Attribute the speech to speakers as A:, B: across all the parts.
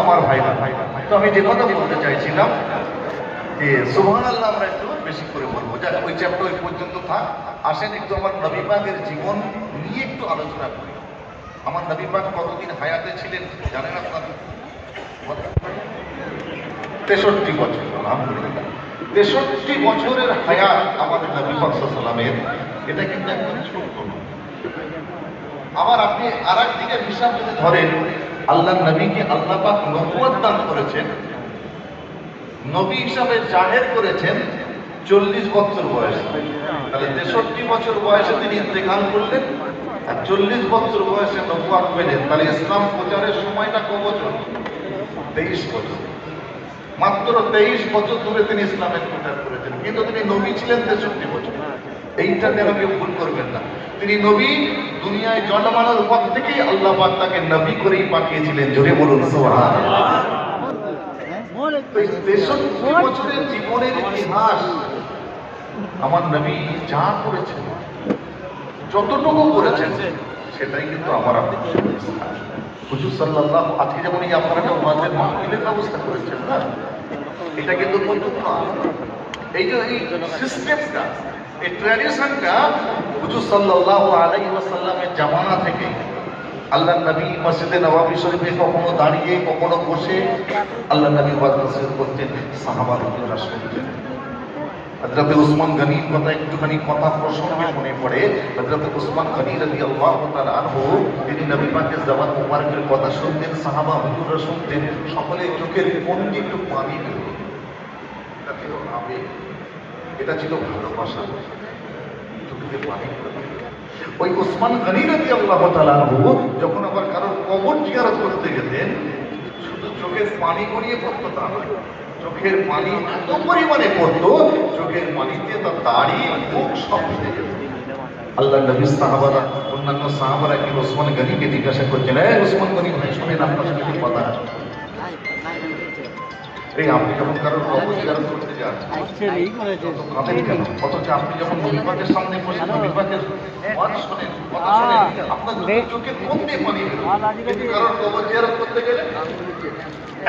A: আমার ভাইরা। তো আমি যে কথা বলতে চাইছিলাম যে সুবহানাল্লাহ আমরা একটু বেশি করে বলবো, যাক ওই চ্যাপ্টার ওই পর্যন্ত থাক। আসেন একটু আমার নবী পাকের জীবন নিয়ে একটু আলোচনা করি। আমার নবী পাক কতদিন হায়াতে ছিলেন জানেন আপনারা? 63 বছর। আলহামদুলিল্লাহ, 63 বছরের হায়াত আমাদের নবী পাক সাল্লাল্লাহু আলাইহি ওয়াসাল্লামের, এটা কিন্তু একদম ছোট না। আবার আপনি আর একদিকে হিসাব যদি ধরেন, আল্লাহ নবীকে আল্লাহ পাক নবুয়ত দান করেছেন, নবী হিসাবে জাহের করেছেন 40 বছর বয়সে। তাহলে 63 বছর বয়সে তিনি ইন্তেকাল করলেন, আর 40 বছর বয়সে নবুয়ত পেলেন। তাহলে ইসলাম প্রচারের সময়টা কত বছর? 23 বছর। মাত্র 23 বছর ধরে তিনি ইসলামের প্রচার করেছেন, কিন্তু তিনি নবী ছিলেন 63 বছর। এইটা যেন কেউ ভুল করবেন না। তিনি নবী দুনিয়ায় জন্মানোর পর থেকেই আল্লাহ পাক তাকে নবী করেই পাঠিয়েছিলেন। জোরে বলুন সুবহানাল্লাহ। 63 বছরের জীবনের ইতিহাস আমার নবী যা করেছেন, যতটুকু করেছেন, সেটাই কিন্তু আমার আপনার হুজুর সাল্লাল্লাহু আজকে যেমন এই আপনারা একটা ওয়াজের মাহফিলের ব্যবস্থা করেছেন না, এটা কিন্তু নতুন না। এই যে এই সিস্টেমটা, এই ট্র্যাডিশনটা হুজুর সাল্লাল্লাহু আলাইহি ওয়াসাল্লামের জামানা থেকে আল্লাহ নবী মসজিদে নববী শরীফে কখনো দাঁড়িয়ে কখনো বসে আল্লাহ নবী ওয়াজ নসিহত করতেন, সাহাবারা শুনতেন। হযরত উসমান গনির কথা একটুখানি কথা প্রসঙ্গে মনে পড়ে। হযরত উসমান গনি রাদিয়াল্লাহু তাআলা আনহু তিনি নবী পাকের জবান মুবারকের কথা শুনতেন, সাহাবা হুজুররা শুনতেন, সকলের চোখের কোন দিয়ে একটু পানি বের হতো। এটা ছিল আবেগ, এটা ছিল ভালোবাসা, চোখের পানি বের হতো। ওই উসমান গনি রাদিয়াল্লাহু তাআলা আনহু যখন আবার কারোর কবর জিয়ারত করতে গেতেন, শুধু চোখের পানি গড়িয়ে পড়তো তা নয়, চোখের পানি এত পরিমাণে পড়তো, চোখের পানিতে তার দাড়ি মুখ সব ভিজে যেত। আল্লাহ নবী সাহাবারা, অন্যান্য সাহাবারা কি ওসমান গনিকে জিজ্ঞাসা করছেন, এই ওসমান গনি ভাই শুনেন, আপনার সাথে কি কথা আছে? এই আপনি যখন কারোর কবর জিয়ারত করতে যান কাঁদেন কেন? অথচ আপনি যখন নবী পাকের সামনে বসে নবী পাকের ওয়াজ শোনেন, কথা শোনেন, আপনার চোখে কোন দিয়ে পানি বের হয়? কিন্তু কারোর কবর জিয়ারত করতে গেলে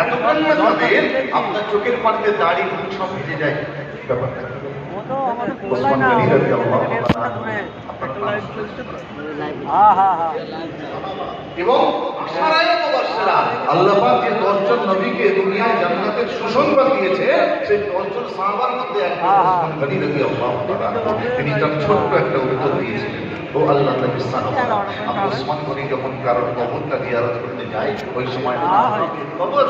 A: এত পরিমাণ কাঁদেন, আপনার চোখের পানিতে দাড়ি মুখ সব ভিজে যায়। ব্যাপারটা ওসমান গনি রাদিয়াল্লাহু তাআলা এবং আশারায়ে মুবাশশিরা, আল্লাহ পাক যে 10 জন নবীকে দুনিয়ায় জান্নাতের সুসংবাদ দিয়েছে, সেই 10 জন সাহাবার মধ্যে একজন ওসমান গনি রাদিয়াল্লাহু তাআলা। তিনি তার ছোট্ট একটা উত্তর দিয়েছিলেন, ও আল্লাহ নবী সাহাবারা, আমি ওসমান গনি যখন কারোর কবরটা জিয়ারত করতে যাই, ওই সময় কবর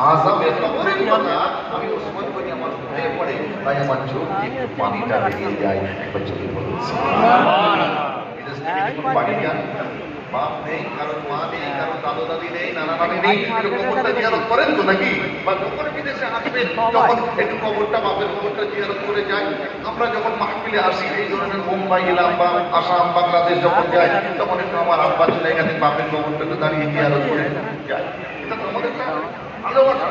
A: আযাবে কবরের কথা আমি ওসমান গনি আমার মনে পড়ে, তাই আমার চোখ দিয়ে পানিটা বেরিয়ে যায়। একবার চোখে বলুন সুবহানাল্লাহ। এটা পানি যান, বাপ নেই, কারো মা নেই, কারো দাদু দাদি নেই, নানা নানি নেই, একটু কবরটা জিয়ারত করেন তো নাকি? বা যখন বিদেশে আসবেন তখন একটু কবরটা, বাপের কবরটা জিয়ারত করে যাই। আমরা যখন মাহফিলে আসি, এই ধরনের মুম্বাই গেলাম বা আসাম বাংলাদেশ যখন যাই, তখন একটু আমার আব্বা চলে গেছে, বাপের কবরটা একটু দাঁড়িয়ে জিয়ারত করে যাই। এটা তো আমাদের একটা ভালোবাসা।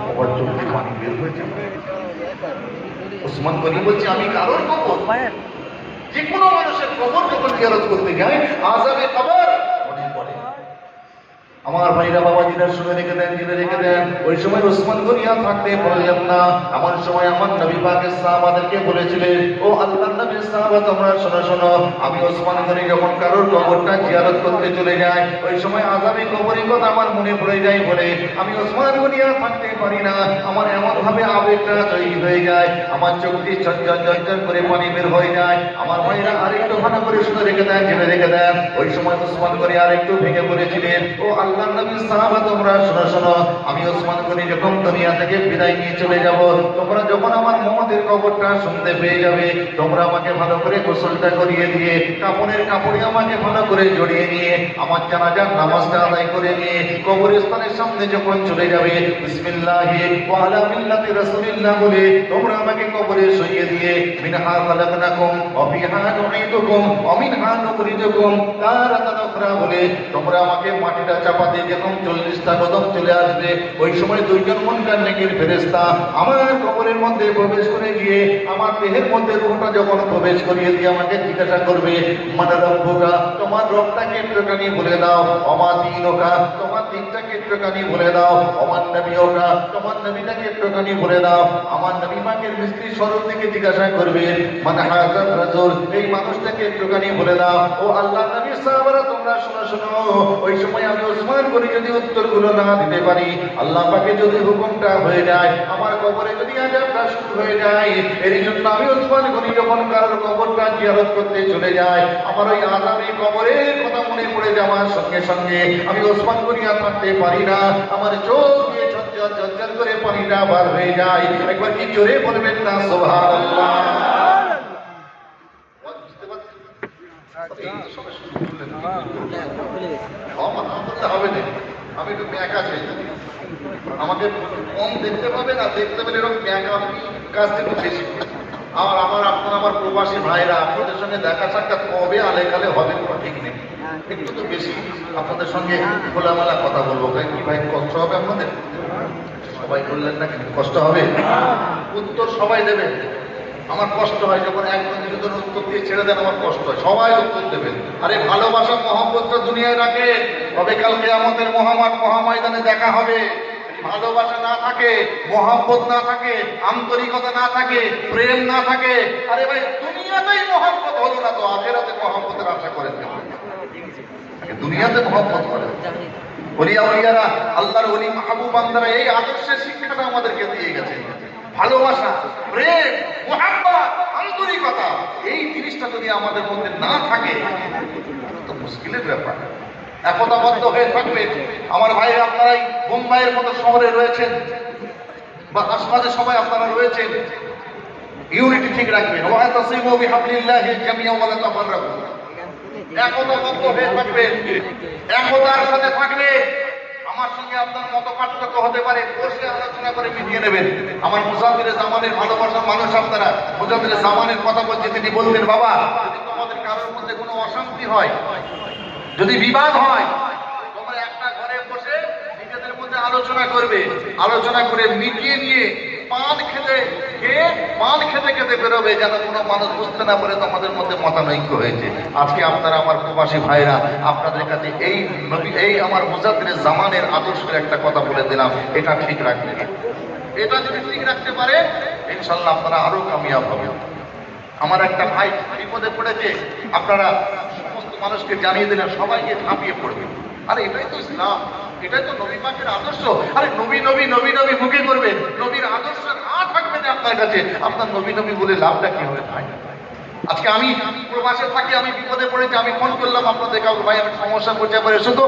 A: কবর চোখে পানি বের হয়েছে। ওসমান গনি বলছে, আমি কারোর কবর, যে কোনো মানুষের কবর যখন জিয়ারত করতে যাই, আযাবে কবর মনে পড়ে। আমার ভাইরা বাবাজিরা শুনে রেখে দেন, জেনে রেখে দেন, ওই সময় ওসমান গনি আর থাকতে পারলেন না। এমন সময় আমার নবী পাকের সাহাবাদেরকে বলেছিলেন, ও আল্লাহর নবীর সাহাবা, তোমরা শোনো শোনো, আমি ওসমান গনি যখন কারোর কবরটা জিয়ারত করতে চলে যাই, ওই সময় আযাবে কবরের কথা আমার মনে পড়ে যায় বলে আমি ওসমান গনি আর থাকতে পারি না। আমার এমন ভাবে আবেগটা তৈরি হয়ে যায়, আমার চোখ দিয়ে ঝরঝর ঝরঝর করে পানি বের হয়ে যায়। আমার ভাইরা আরেকটু ভালো করে শুনে রেখে দেন, জেনে রেখে দেন, ওই সময় ওসমান গনি আরেকটু ভেঙে পড়েছিলেন, ও আল্লাহর নবীর সাহাবা, তোমরা শোনো শোনো, আমি ওসমান গনি যখন দুনিয়া থেকে বিদায় নিয়ে চলে যাব, তোমরা যখন আমার মওতের খবরটা শুনতে পেয়ে যাবে, তোমরা আমাকে ভালো করে গোসলটা করিয়ে দিয়ে কাপড়ের কাপড়ে আমাকে ভালো করে জড়িয়ে নিয়ে আমার জানাজার নামাজটা আদায় করে নিয়ে কবরস্থানের সামনে যখন চলে যাবে, বিসমিল্লাহি ওয়া আলা মিল্লাতি রাসূলিল্লাহ বলে তোমরা আমাকে কবরে শুইয়ে দিয়ে, মিনহা খালাকনাকুম ওয়া ফিহা নুঈদুকুম ওয়া মিনহা নুখরিজুকুম তারাতান উখরা বলে তোমরা আমাকে মাটিটা চাপা পাতে যখন 40টা কদম চলে আসবে, ওই সময় দুইজন মুনকার নেকির ফেরেশতা আমার কবরের মধ্যে প্রবেশ করে গিয়ে আমার দেহের মধ্যে রূহটা যখন প্রবেশ করিয়ে দিয়ে আমাকে জিজ্ঞাসা করবে, মানে রব্বুকা, তোমার রবটাকে একটুখানি বলে দাও, অমা দীনুকা, তোমার দিনটাকে একটুখানি বলে দাও, অমান নবীকা, তোমার নবীটাকে একটুখানি বলে দাও। আমার নবী পাকের মিস্ত্রি স্বরূপ থেকে জিজ্ঞাসা করবে, মানে হাজার রাজুল, এই মানুষটাকে একটুখানি বলে দাও। ও আল্লাহ নবী সাহাবারা, তোমরা শোনো শোনো, ওই সময় আমি ওসমান করে যদি উত্তরগুলো না দিতে পারি, আল্লাহ পাকে যদি হুকুমটা হয়ে যায়, আমার কবরে যদি আযাবটা শুরু হয়ে যায়, এর জন্য আমি ওসমান করি যখন কারোর কবরটা জিয়ারত করতে চলে যায়, আমার ওই আযাবী কবরের কথা মনে পড়ে যাওয়ার সঙ্গে সঙ্গে আমি ওসমান করি আর থাকতে পারি না, আমার চোখ দিয়ে ঝরঝর ঝরঝর করে পানিটা বার হয়ে যায়। একবার কি জোরে বলবেন না সুবহানাল্লাহ? হবে না, আমি একটু ব্যাকা চাই, আমাকে কম দেখতে পাবে না, দেখতে পেলে এরকম ব্যাকা কাজ একটু বেশি। আর আমার প্রবাসী ভাইরা, আপনাদের সঙ্গে দেখা সাক্ষাৎ কবে আলেকালে হবে কোনো ঠিক নেই, একটু তো বেশি আপনাদের সঙ্গে খোলামেলা কথা বলবো। তাই কি ভাই, কষ্ট হবে আপনাদের? সবাই বললেন না, কিন্তু কষ্ট হবে? উত্তর সবাই দেবেন? আমার কষ্ট হয় যখন একজন দুজন উত্তর দিয়ে ছেড়ে দেন, আমার কষ্ট হয়। সবাই উত্তর দেবেন। আরে ভালোবাসা মহব্বতটা দুনিয়ায় রাখে, তবে কালকে আমাদের মহাময়দানে দেখা হবে। ভালোবাসা না থাকে, মহব্বত না থাকে, আন্তরিকতা না থাকে, প্রেম না থাকে, আরে ভাই দুনিয়াতেই মহব্বত হলো না তো আখিরাতে মহব্বতের আশা করেন কেমন? দুনিয়াতে মহব্বত করেন। ওলিয়া ওলিয়ারা, আল্লাহর ওলি মাহবুব বান্দারা এই আদর্শের শিক্ষাটা আমাদেরকে দিয়ে গেছে। ভালোবাসা, প্রেম, মহব্বত, আন্তরিকতা, এই জিনিসটা যদি আমাদের মধ্যে না থাকে তো মুশকিলের ব্যাপার। একতাবদ্ধ হয়ে থাকবে। আমার ভাইরা, আপনারাই বোম্বাইয়ের মতো শহরে রয়েছেন বা আশপাশে সবাই আপনারা রয়েছেন, ইউনিটি ঠিক রাখবেন। ওয়াতাসিমু বিহাবলিল্লাহি জামিআন ওয়া লা তাফাররাকু। একতাবদ্ধ হয়ে থাকবেন, একতার সাথে থাকলে আমার সঙ্গে আপনার মত পার্থক্য হতে পারে, বসে আলোচনা করে মিটিয়ে নেবেন। আমার মুজাদ্দিদে জামানের ভালোবাসার মানুষ আপনারা, মুজাদ্দিদে জামানের কথা বলছে, তিনি বলতেন, বাবা যদি তোমাদের কারোর মধ্যে কোনো অশান্তি হয়, যদি বিবাদ হয়, তোমরা একটা ঘরে বসে নিজেদের মধ্যে আলোচনা করবে, আলোচনা করে মিটিয়ে নিয়ে পান খেতে খেতে বেরোবে, যেন কোনো মানুষ বুঝতে না পারে তোমাদের মধ্যে মতানৈক্য হয়েছে। আজকে আপনারা আমার প্রবাসী ভাইরা, আপনাদের কাছে এই আমার মুজাদ্দিদে জামানের আদর্শের একটা কথা বলে দিলাম, এটা ঠিক রাখবেন। এটা যদি ঠিক রাখতে পারে, ইনশাআল্লাহ আপনারা আরো কামিয়াব হবেন। আমার একটা ভাই বিপদে পড়েছে, আপনারা সমস্ত মানুষকে জানিয়ে দিলেন, সবাইকে ঝাঁপিয়ে পড়বে। আরে এটাই তো ইসলাম, এটাই তো নবী পাকের আদর্শ। আরে নবী নবী নবী নবী মুখে করবে, নবীর আদর্শ না থাকবে না আপনার কাছে, আপনার নবী নবী বলে লাভটা কি হবে ভাই? আজকে আমি প্রবাসে থাকি, আমি বিপদে পড়েছি, আমি ফোন করলাম আপনাদের কাউকে, ভাই আমি সমস্যা করতে পারি, শুধু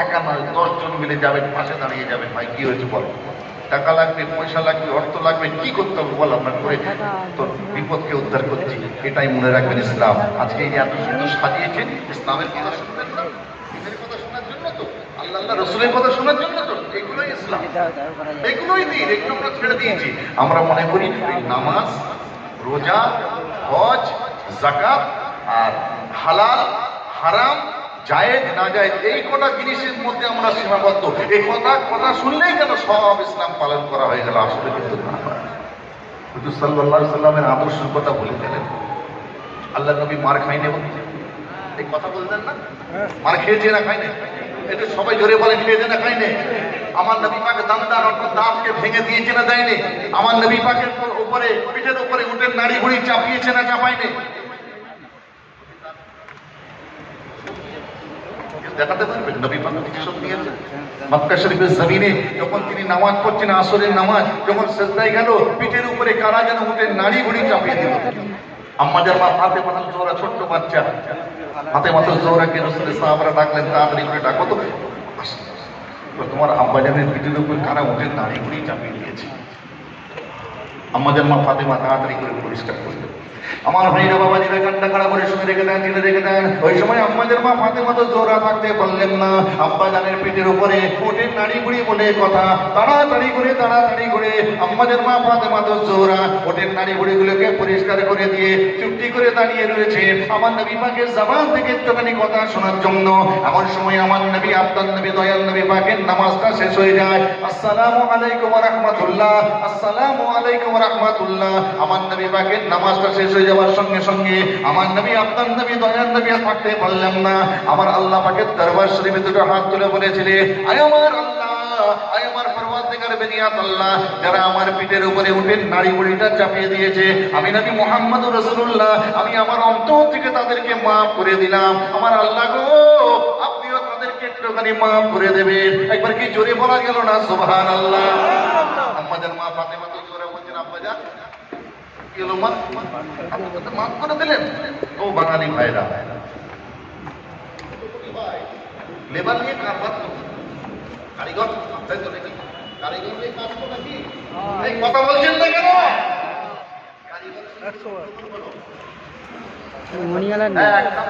A: একা নয় 10 জন মিলে যাবেন, পাশে দাঁড়িয়ে যাবেন, ভাই কি হয়েছে বল, টাকা লাগবে, পয়সা লাগবে, অর্থ লাগবে, কি করতে হবে বল, আমরা করে তোর বিপদকে উদ্ধার করছি। এটাই মনে রাখবেন ইসলাম। আজকে এই এত সুন্দর সাজিয়েছেন, ইসলামের কথা শুনবেন না, দিনের কথা শোনার জন্য তো, আল্লাহ রসুলের কথা শোনার জন্য তো, এগুলোই ইসলাম, এগুলোই দিন, এগুলো আমরা ছেড়ে দিয়েছি। আমরা মনে করি নামাজ, রোজা, হজ, যাকাত আর হালাল, হারাম, জায়েজ, না জায়েজ, এই কটা জিনিসের মধ্যে আমরা সীমাবদ্ধ। এই কথা শুনলেই কেন সব ইসলাম পালন করা হয়ে গেল? আসলে কিন্তু না। হুজুর সাল্লাল্লাহু আলাইহি সাল্লামের আদর্শের কথা বলে দিলেন। আল্লাহ নবী মার খাইনি, এই কথা বলতেন না? মার খেয়েছে না খাইনি? এটা সবাই জোরে বলে, খেয়েছে না খাইনি? আমার নবী পাক দামদার অর্থাৎ দাঁতকে ভেঙে দিয়েছে না দেয়নি? আমার নবী পাকের উপরে, পিঠের উপরে উটের নাড়ি ভুড়ি চাপিয়েছে না চাপায়নি? দেখাতে পারবেন নবী পাক কিসব দিয়েছেন? মক্কা শরীফের জমিনে যখন তিনি নামাজ পড়ছেন, আসরের নামাজ, যখন সিজদায় গেল, পিঠের উপরে কারা যেন উটের নাড়ি ভুড়ি চাপিয়ে দিল। আম্মাজার মা ফাতেমা জোহরা, ছোট্ট বাচ্চা ফাতেমা জোহরাকে রাসূলের সাহাবারা ডাকলেন, তাড়াতাড়ি করে ডাকো তো, তোমার আব্বাজানের পিঠের উপরে কারা উটের নাড়ি ভুড়ি চাপিয়ে দিয়েছে। আমাদের মা ফাতেমা তাড়াতাড়ি করে পরিষ্কার করলেন। আমার ভাইরা বাবাজিরা কান্না খাড়া করে শুনে রেখে দেন, জেনে রেখে দেন। ওই সময় আমাদের মা ফাতেমা তো জোড়া থাকতে পারলেন না। আব্বা জানের পেটের উপরে ওঠেন নাড়ি বুড়ি বলে কথা, তাড়াতাড়ি করে আমাদের মা ফাতেমা তো জোড়া ওঠেন নাড়ি বুড়ি গুলোকে পরিষ্কার করে দিয়ে চুপটি করে দাঁড়িয়ে রয়েছে আমার নবী পাকের জবান থেকে একটুখানি কথা শোনার জন্য। এমন সময় আমার নবী আপনার নবী দয়াল নবী পাকের নামাজটা শেষ হয়ে যায়। আসসালামু আলাইকুম ওয়া রাহমাতুল্লাহ, আসসালামু আলাইকুম ওয়া রাহমাতুল্লাহ। আমার নবী পাকের নামাজটা শেষ হয়ে যাওয়ার সঙ্গে সঙ্গে আমার নবী আপনার নবী দয়াল নবী আর থাকতে পারলাম না। আমার আল্লাহ পাকের দরবার শরীফে দুটো হাত তুলে বলেছিলেন, আয় আমার আল্লাহ, আয় আমার পরওয়ারদিগার বেনিয়াত আল্লাহ, যারা আমার পিঠের উপরে উঠে নাড়ি বুড়িটা চাপিয়ে দিয়েছে, আমি নবী মুহাম্মদুর রাসূলুল্লাহ, আমি আমার অন্তর থেকে তাদেরকে মাফ করে দিলাম। আমার আল্লাহ গো, আপনিও তাদেরকে একটুখানি মাফ করে দেবেন। একবার কি জোরে বলা গেল না সুবহানাল্লাহ? আমাদের মা ফাতেমা তো জোরে বলছেন, আব্বা যান মাফ করে দিলেন। ও বাঙালি ভাইরা, লেবার নিয়ে কারবার কারিগর, তাই তো নাকি? কারিগর নিয়ে কাজ তো নাকি? এই কথা বলছেন না কেন?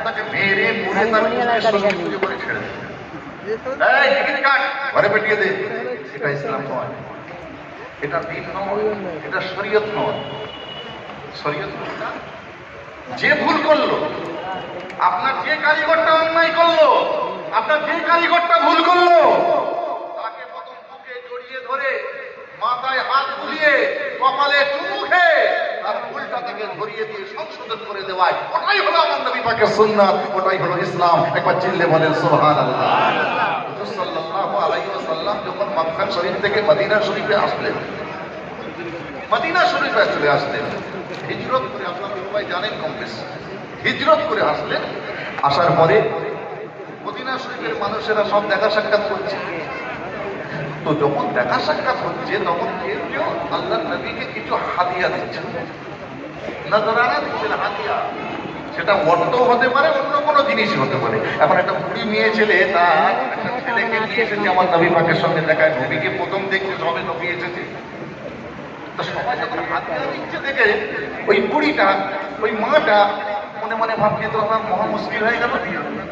A: তাকে মেরে মুড়ে তার পুজো করে ছেড়ে দেয়। এই টিকিট কাট, ঘরে পেটিয়ে দে। এটা ইসলাম নয়, এটা দিন নয়, এটা শরীয়ত নয়। শরীয়ত যে ভুল করলো, আপনার যে কারিগরটা অন্যায় করলো, আপনার যে কারিগরটা ভুল করলো, তাকে প্রথম বুকে জড়িয়ে ধরে মাথায় হাত বুলিয়ে কপালে চুমু খেয়ে তার ভুলটা থেকে ধরিয়ে দিয়ে সংশোধন করে দেওয়ায়, ওটাই হলো আমার নবী পাকের সুন্নাত, ওটাই হলো ইসলাম। একবার চিল্লে বলেন সুবহানাল্লাহ। হুজুর সাল্লাল্লাহু আলাইহি ওয়াসাল্লাম যখন মক্কা শরীফ থেকে মদিনা শরীফে আসলেন, মদিনা শরীফে চলে আসলেন হিজরত করে, আপনারা সবাই জানেন কম বেশি, হিজরত করে আসলেন। আসার পরে মদিনা শরীফের মানুষেরা সব দেখা সাক্ষাৎ করছে। তো যখন দেখা সাক্ষাৎ হচ্ছে তখন কেউ কেউ আল্লাহর নবীকে কিছু হাদিয়া দিচ্ছেন, নজরানা দিচ্ছেন, হাদিয়া। সেটা অর্থ হতে পারে, অন্য কোনো জিনিসই হতে পারে। এখন একটা বুড়ি মেয়ে ছেলে তার একটা ছেলেকে নিয়ে এসেছে আমার নবী পাকের সঙ্গে দেখায়, নবীকে প্রথম দেখতে সবে নবী এসেছে। তো সবাই যখন হাদিয়া দিচ্ছে দেখে ওই বুড়িটা, ওই মাটা মনে মনে ভাবছে, তো আমার মহা মুশকিল হয়ে গেল,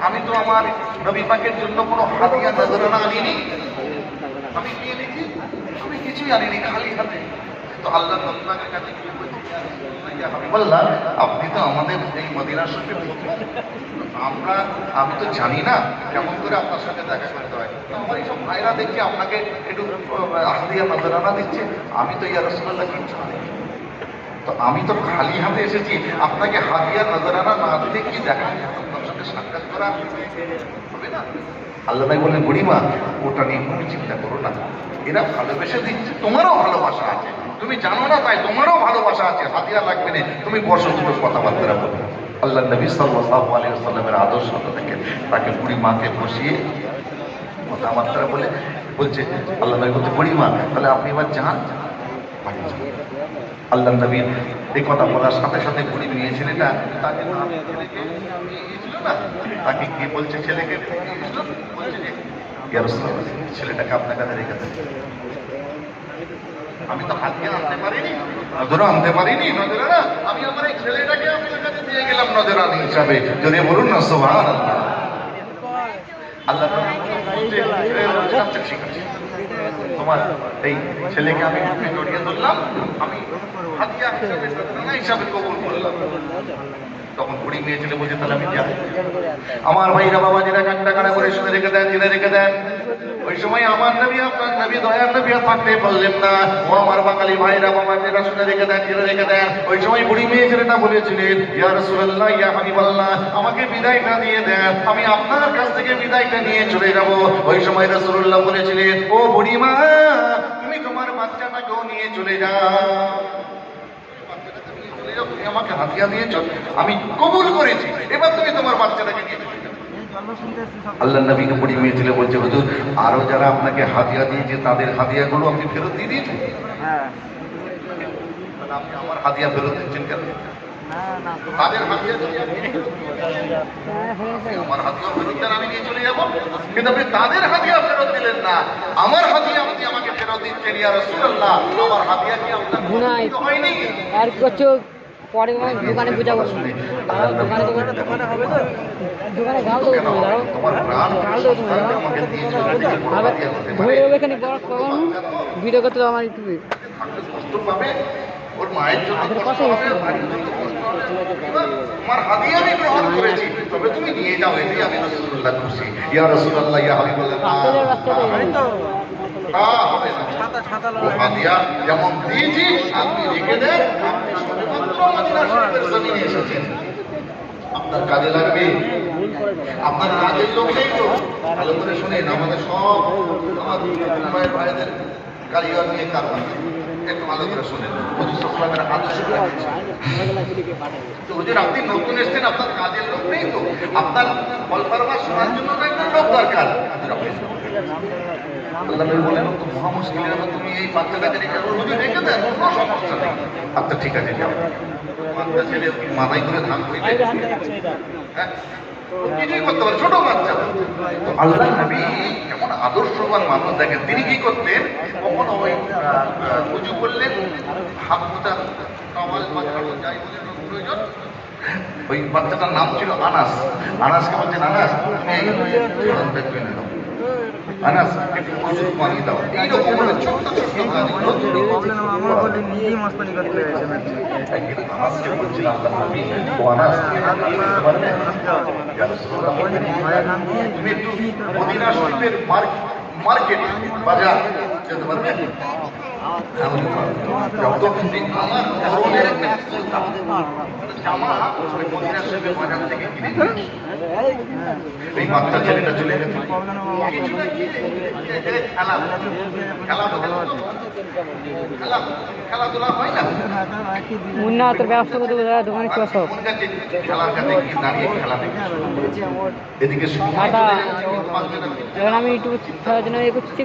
A: আমি তো আমার নবী পাকের জন্য কোনো হাদিয়া নজরানা আনিনি, আমি কি এনেছি? আমি কিছুই আনিনি, খালি হাতে। তো আল্লাহ নবী পাকের কাছে গিয়ে বলছে, হাবিবাল্লাহ, আপনি তো আমাদের এই মদিনা শরীফে প্রথম, আমি তো জানি না কেমন করে আপনার সাথে দেখা করতে হয়। আমার এইসব ভাইরা দেখছি আপনাকে একটু হাদিয়া নজরানা দিচ্ছে, আমি তো ইয়া রাসূলুল্লাহ কিছু জানি, তো আমি তো খালি হাতে এসেছি, আপনাকে হাদিয়া নজরানা না দিলে কি দেখা আপনার সাথে সাক্ষাৎ করা হবে না? আল্লাহ ভাই বললেন, বুড়িমা ওটা নিয়ে কোনো চিন্তা করো না, এরা ভালোবেসে দিচ্ছে, তোমারও ভালোবাসা আছে, তুমি জানো না তাই তোমারও ভালোবাসা আছে, হাদিয়া লাগবে না, তুমি বসো, দুটো কথাবার্তা বলো। আল্লাহ নবী সাল্লাল্লাহু আলাইহি ওয়াসাল্লামের আদর্শ থেকে তাকে বুড়ি মাকে বসিয়ে কথাবার্তা বলে বলছে, আল্লাহ নবী বলছে, বুড়িমা তাহলে আপনি এবার যান। আল্লাহ নবী এই কথা বলার সাথে সাথে বুড়ি মেয়ে ছেলেটা তাকে তাকে কি বলছে, ছেলেকে বলছে যে ইয়া রাসূলুল্লাহ, ছেলেটাকে আপনার কাছে রেখে দেন। আমি তো হাত দিয়ে আনতে পারিনি, নজরও আনতে পারিনি, নজরানা, আমি আমার এই ছেলেটাকে আপনার কাছে দিয়ে গেলাম নজরানি হিসাবে। যদি বলুন না সুবহানাল্লাহ। আল্লাহ ঠিক আছে, তোমার এই ছেলেকে আমি জড়িয়ে ধরলাম, আমি হাদিয়া হিসাবে কবুল করলাম। তখন বুড়ি মেয়ে ছেলে বলছে, তাহলে আমি যাই। আমার ভাইরা বাবাজিরা কান্না কান্না করে শুনে রেখে দেন, জেনে রেখে দেন। ওই সময় আমার নবী আপনার নবী দয়ার নবী থাকতে বললেন না। ও আমার বাঙালি ভাইরা বাবাজিরা শুনে রেখে দেন, জেনে রেখে দেন। ওই সময় বুড়ি মেয়ে ছেলেটা বলেছিলেন, ইয়া রাসূলুল্লাহ, ইয়া হাবিবাল্লাহ, আমাকে বিদায়টা দিয়ে দেন, আমি আপনার কাছ থেকে বিদায়টা নিয়ে চলে যাব। ওই সময় রাসূলুল্লাহ বলেছিলেন, ও বুড়িমা, তুমি তোমার বাচ্চাটাকেও নিয়ে চলে যাও, তুমি আমাকে হাদিয়া দিয়েছো, আমি কবুল করেছি, এবার তুমি তোমার বাচ্চাটাকে নিয়ে চলে যাও। আল্লাহ নবীকে বুড়ি মেয়ে ছেলে বলছে, হুজুর আরো যারা আপনাকে হাদিয়া দিয়েছে তাদের হাদিয়াগুলো আপনি ফেরত দিয়ে দিয়েছেন, আপনি আমার হাদিয়া ফেরত দিচ্ছেন কেন? তাদের হাদিয়া যদি আমার হাদিয়া ফেরত দেন আমি নিয়ে চলে যাবো, কিন্তু আপনি তাদের হাদিয়া ফেরত দিলেন না, আমার হাদিয়া আপনি আমাকে ফেরত দিচ্ছেন ইয়া রাসূলুল্লাহ। আমার হাদিয়া কি আপনার পছন্দ হয়নি?
B: আর কিছু পরে দোকানে বুঝাবো, দোকানে হবে তো, দোকানে গাল দেবো তুমি, দাঁড়াও গাল দেবো তুমি, দাঁড়াও ধরে দেবো এখানে ভিডিও করতে আমার ইউটিউবে।
A: কষ্ট পাবে, ওর মায়ের জন্য কষ্ট পাবে, ভাইয়ের জন্য কষ্ট হবে। আমার হাদিয়া আমি গ্রহণ করেছি, তবে তুমি নিয়ে যাও, এতেই আমি রাসূলুল্লাহ খুশি। ইয়া রাসূলুল্লাহ ইয়া হাবিবাল্লাহ, হবে না। ও হাদিয়া যেমন দিয়েছি আপনি রেখে দেন, আপনি শুধুমাত্র মদিনা শরীফের জমিনে এসেছেন, আপনার কাজে লাগবে, আপনার কাজের লোক নেই তো। ভালো করে শুনেন, আমাদের সব আমার মুম্বাইয়ের ভাইদের কারিগর নিয়ে কারবার, একটু ভালো করে শুনেন। হুজুর সাল্লাল্লাহু আলাইহি তো হুজুর আপনি নতুন এসেছেন, আপনার কাজের লোক নেই তো, আপনার কলফারমা শোনার জন্য একজন লোক দরকার। আল্লাহ নবী বলেন তো মহা মুশকিলের মধ্যে তুমি এই বাচ্চাটাকে রেখে হুজুর রেখে দেন, কোনো সমস্যা নেই। আচ্ছা ঠিক আছে যাও, বাচ্চা ছেলে মাথায় করে ধান করিবে, হ্যাঁ কিছুই করতে পারে, ছোট বাচ্চা। তো আল্লাহ নবী এমন আদর্শবান মানুষ, দেখেন তিনি কি করতেন, কখনো ওই উজু করলেন, হাত মোটা টাওয়াল পাঠানো যাই বলে প্রয়োজন। ওই বাচ্চাটার নাম ছিল আনাস। আনাসকে বলছেন আনাস আনাস একটু ওষুধ বানিয়ে দাও, এইরকম মানে ছোট্ট ছোট্ট আনাসকে বলছিলাম আল্লাহ নবী, ও আনাস তুমি একটু মদিনা শরীফের মার্কেট বাজার যেতে পারবে? এই বাচ্চা ছেলেটা চলে গেছে, খেলাধুলা হয় না,
B: মুন্না তোর ব্যবস্থা করতে দোকানে চল সব
A: খেলার কাছে দাঁড়িয়ে খেলা দেখে এদিকে
B: এখন আমি একটু খেলার জন্য এ করছি।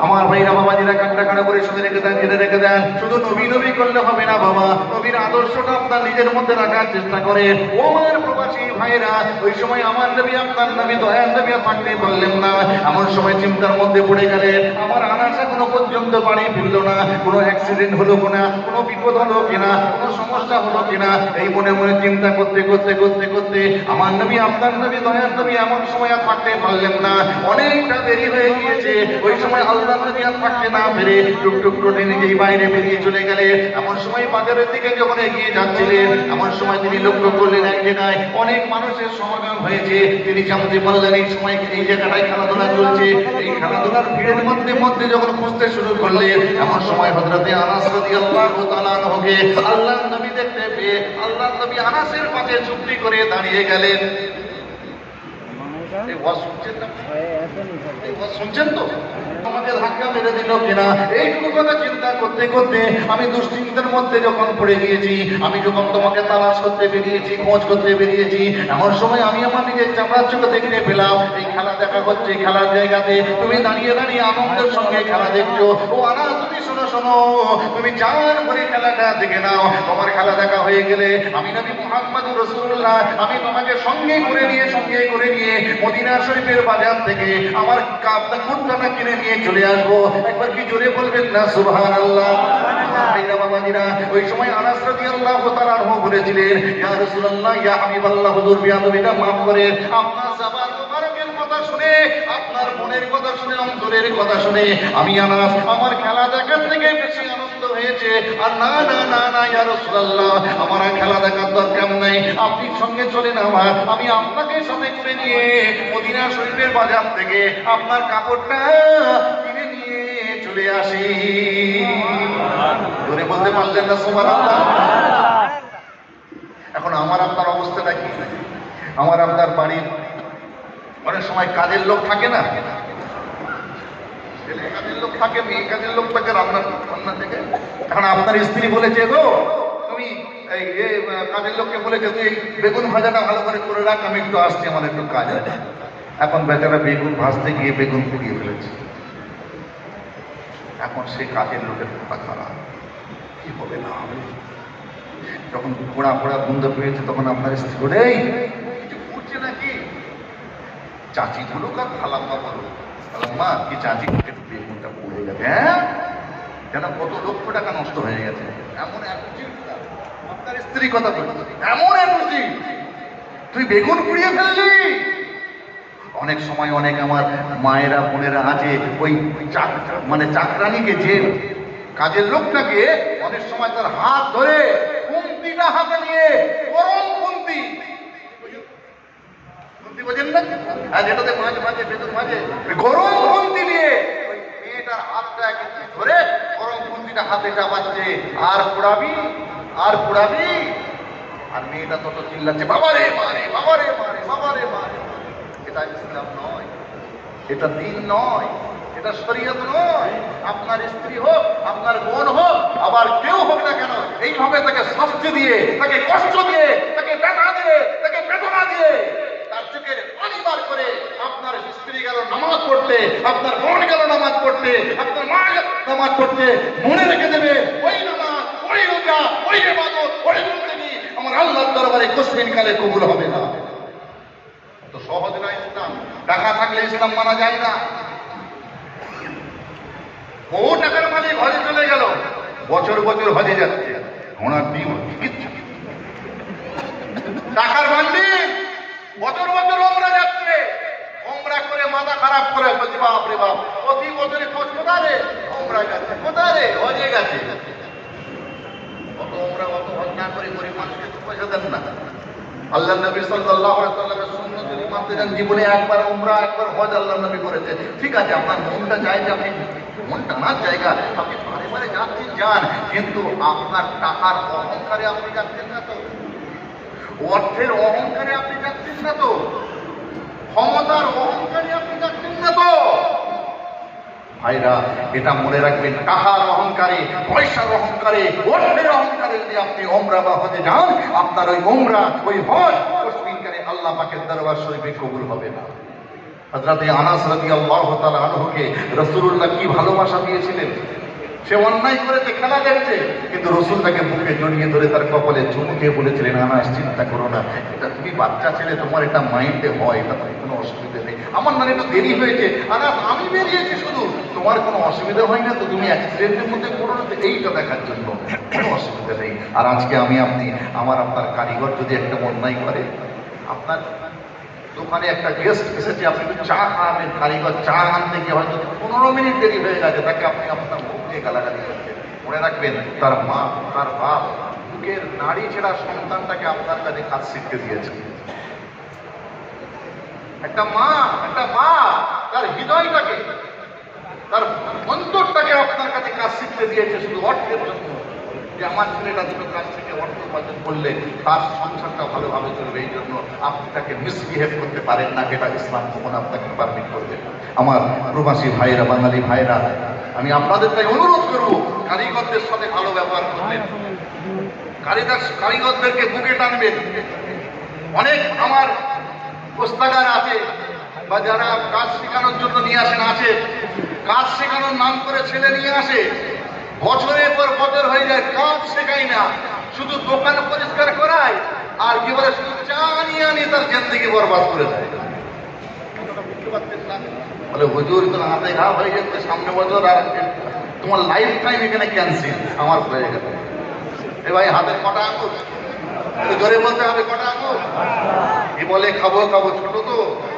A: আমার ভাইরা বাবাজিরা কান্না কান্না করে শুনে রেখে দেন, জেনে রেখে দেন, শুধু নবী নবী করলে হবে না বাবা, নবীর আদর্শটা আপনার নিজের মধ্যে রাখার চেষ্টা করেন। ও আমার প্রবাসী ভাইরা, ওই সময় আমার নবী আপনার নবী দয়ার নবী থাকতে পারলেন না, এমন সময় চিন্তার মধ্যে পড়ে গেলেন, আমার আনাসা কোনো পর্যন্ত বাড়ি ফিরল না, কোনো অ্যাক্সিডেন্ট হলো কিনা, কোনো বিপদ হলো কিনা, কোনো সমস্যা হলো কিনা, এই মনে মনে চিন্তা করতে করতে করতে করতে আমার নবী আপনার নবী দয়ার নবী এমন সময় আর থাকতে পারলেন না, অনেকটা দেরি হয়ে গিয়েছে। ওই সময় আল্লাহ নবী আর থাকতে না পেরে টুকটুক করে নিজেই বাইরে বেরিয়ে চলে গেলে, এমন সময় বাজারের দিকে যখন এগিয়ে যাচ্ছিলেন, এমন সময় তিনি লক্ষ্য করলেন এক জায়গায় অনেক মানুষের সমাগম হয়েছে। তিনি জানতে পারলেন এই সময় এই জায়গাটায় খেলাধুলা চলছে। এই খেলাধুলার ভিড়ের মধ্যে মধ্যে যখন খুঁজতে শুরু করলেন, এমন সময় হযরতে আনাস রাদিয়াল্লাহু তাআলা আনহুকে আল্লাহ নবী দেখতে পেয়ে আল্লাহ নবী আনাসের পাশে চুপটি করে দাঁড়িয়ে গেলেন। শুনছেন তো, আমাকে ধাক্কা মেরে দিল কিনা, এইটুকু কথা চিন্তা করতে করতে আমি দুশ্চিন্তার মধ্যে যখন পড়ে গিয়েছি, আমি যখন তোমাকে তালাশ করতে বেরিয়েছি, খোঁজ করতে বেরিয়েছি, এমন সময় আমি আমার নিজের চামড়ার চোখে দেখতে পেলাম এই খেলা দেখা হচ্ছে, খেলার জায়গাতে তুমি দাঁড়িয়ে দাঁড়িয়ে আনন্দের সঙ্গে খেলা দেখছো। ও আনাস তুমি শোনো শোনো, তুমি চার করে খেলাটা দেখে নাও, তোমার খেলা দেখা হয়ে গেলে আমি নবী মুহাম্মদুর রাসূলুল্লাহ আমি তোমাকে সঙ্গে করে নিয়ে মদিনা শরীফের বাজার থেকে আমার কাপটা কুর্তাটা কিনে নিয়ে চলে আসবো। একবার কি জোরে বলবেন না সুবহানাল্লাহ? ওই সময় আনাস রাদিয়াল্লাহু তাআলা আনহু বলেছিলেন, ইয়া রাসূলুল্লাহ ইয়া হাবিবাল্লাহ, হুজুর বিয়াদবিটা maaf করেন, আপনার জবান মুবারকের কথা শুনে, আপনার মনের কথা শুনে, অন্তরের কথা শুনে আমি আনাস আমার খেলা দেখার থেকে বেশি আনন্দ হয়েছে। আর না না না না ইয়া রাসূলুল্লাহ, আমার খেলা দেখার দরকার নাই, আপনি সঙ্গে চলেন আমার, আমি আপনাকে সাথে করে নিয়ে মদিনা শরীফের বাজার থেকে আপনার কাপড়টা কিনে নিয়ে চলে আসি। ধরে বলতে পারলেন না সুবহানাল্লাহ? এখন আমার আপনার অবস্থাটা কি? আমার আপনার বাড়ির অনেক সময় কাজের লোক থাকে না, ছেলে কাজের লোক থাকে, মেয়ে কাজের লোক থাকে রান্না থেকে। এখন আপনার স্ত্রী বলেছে, গো তুমি এই কাজের লোককে বলেছে তুই বেগুন ভাজাটা ভালো করে রাখ, আমি একটু আসছি, আমার একটু কাজ আছে। এখন বেচারা বেগুন ভাজতে গিয়ে বেগুন পুড়িয়ে ফেলেছে। এখন সে কাজের লোকের কথা খারাপ, কি হবে না হবে। যখন পোড়া পোড়া বন্ধ পেয়েছে তখন আপনার স্ত্রী বলে, এই কিছু করছে নাকি? চাচি বলুক আর খালাম্মা বলুক, খালাম্মা কি চাচি বেগুনটা পড়ে গেছে, হ্যাঁ কেন কত লক্ষ টাকা নষ্ট হয়ে গেছে। এমন এক উচিত আপনার স্ত্রী কথা বলছে, এমন এক উচিত তুই বেগুন পুড়িয়ে ফেললি। অনেক সময় অনেক আমার মায়েরা বোনেরা আছে ওই মানে চাকরানিকে, যে কাজের লোকটাকে অনেক সময় তার হাত ধরে খুন্তিটা হাতে নিয়ে, গরম খুন্তি বোঝেন না, যেটাতে মাঝে মাঝে বেতন মাঝে গরম খুন্তি নিয়ে ওই মেয়েটার হাতটা একটু ধরে গরম খুন্তিটা হাতে চাপাচ্ছে, আর পোড়াবি আর পোড়াবি। আর মেয়েটা তত চিল্লাচ্ছে, বাবারে মারে বাবারে মারে বাবারে মারে। এটা ইসলাম নয়, এটা দিন নয়, এটা শরীয়ত নয়। আপনার স্ত্রী হোক, আপনার বোন হোক, আবার কেউ হোক না কেন, এইভাবে তাকে শাস্তি দিয়ে, তাকে কষ্ট দিয়ে, তাকে ব্যথা দিয়ে, তাকে বেদনা দিয়ে, তার চোখের পানি বার করে আপনার স্ত্রী গেল নামাজ পড়তে, আপনার বোন গেল নামাজ পড়তে, আপনার মা গেল নামাজ পড়তে, মনে রেখে দেবে ওই নামাজ, ওই রোজা, ওই ইবাদত, ওই বন্দেগী আমার আল্লাহর দরবারে কোশ্চিন কালে কবুল হবে না। তো সহজ না ইসলাম। টাকা থাকলে ইসলাম মানা যায় না। বহু টাকার মালিক হজে চলে গেল, বছর বছর হজে যাচ্ছে, ওনার ডিম কিচ্ছু, টাকার বান্ডিল বছর বছর ওমরা যাচ্ছে, ওমরা করে মাথা খারাপ করে বলছে, বাপ রে বাপ, প্রতি বছরে খোঁজ কোথায় রে, ওমরা যাচ্ছে, কোথায় রে, হজে গেছে। অত ওমরা অত হজ না করে গরিব মানুষকে তো পয়সা দেন না। আল্লাহ নবী সাল্লাল্লাহু আলাইহি ওয়াসাল্লামের সুন্নাত যদি মানতে যান, জীবনে একবার উমরা একবার হজ আল্লাহ নবী করেছে, ঠিক আছে আপনার মনটা চায় যে আপনি মন টানার জায়গা, আপনি বারে বারে যাচ্ছেন যান, কিন্তু আপনার টাকার অহংকারে আপনি যাচ্ছেন না তো, অর্থের অহংকারে আপনি যাচ্ছেন না তো, ক্ষমতার অহংকারে আপনি যাচ্ছেন না তো। ভাইরা এটা মনে রাখবেন, টাকার অহংকারে, পয়সার অহংকারে, অর্থের অহংকারে যদি আপনি ওমরা বা হজে যান, আপনার ওই ওমরা ওই হজ কোশ্চিনকালে আল্লাহ পাকের দরবার শরীফে কবুল হবে না। হযরতে আনাস রাদিয়াল্লাহু তাআলা আনহুকে রাসূলুল্লাহ কি ভালোবাসা দিয়েছিলেন। সে অন্যায় করেছে, খেলা দেখছে, কিন্তু রাসূল তাকে বুকে জড়িয়ে ধরে তার কপালে চুমু খেয়ে বলেছিলেন, আনাস চিন্তা করো না, এটা তুমি বাচ্চা ছেলে, তোমার এটা মাইন্ডে হয়, এটা কোনো অসুবিধা নেই। আমার না একটু দেরি হয়েছে, আনাস আমি বেরিয়েছি শুধু, তোমার কোনো অসুবিধা হয় না তো, তুমি অ্যাক্সিডেন্টের মধ্যে পড়ো না, এইটা দেখার জন্য, কোনো অসুবিধা নেই। আর আজকে আমি আপনি আপনার কারিগর যদি একটা অন্যায় করে, আপনার দোকানে একটা গেস্ট এসেছে, আপনি একটু চা খাওয়াবেন, কারিগর চা আনতে গিয়ে হয়তো 15 মিনিট দেরি হয়ে গেছে, তাকে আপনি আপনার মুখ দিয়ে গালাগালি করছেন। মনে রাখবেন, তার মা তার বাপ বুকের নাড়ি ছেড়া সন্তানটাকে আপনার কাছে কাজ শিখতে দিয়েছে। একটা মা তার হৃদয়টাকে, তার অন্তরটাকে আপনার কাছে কাজ শিখতে দিয়েছে শুধু অর্থের জন্য, যে আমার ছেলেটা দুটো কাজ থেকে অর্থ উপার্জন করলে তার সংসারটা ভালোভাবে চলবে, এই জন্য আপনি তাকে মিসবিহেভ করতে পারেন না, এটা ইসলাম কখন আপনাকে পারমিট করবে। আমার প্রবাসী ভাইরা, বাঙালি ভাইরা, আমি আপনাদের তাই অনুরোধ করব, কারিগরদের সাথে ভালো ব্যবহার করবেন, কারিগরদেরকে বুকে টানবেন। অনেক আমার কোস্তাগার আছে বা যারা কাজ শেখানোর জন্য নিয়ে আসেন আছে, কাজ শেখানোর নাম করে ছেলে নিয়ে আসে, বছরের পর বছর হয়ে যায়, কাজ শেখায় না, শুধু দোকান পরিষ্কার করায়, আর কি বলে শুধু চা নিয়ে আনি তার জিন্দেগি বরবাদ করে দেয়। বলে হুজুর তো হাতে ঘা হয়ে যাচ্ছে, সামনে বছর আর তোমার লাইফ টাইম এখানে ক্যান্সেল আমার হয়ে গেছে। এ ভাই হাতের কটা আঙুল, জোরে বলতে হবে কটা আঙুল। এ বলে খাবো খাবো, ছোট তো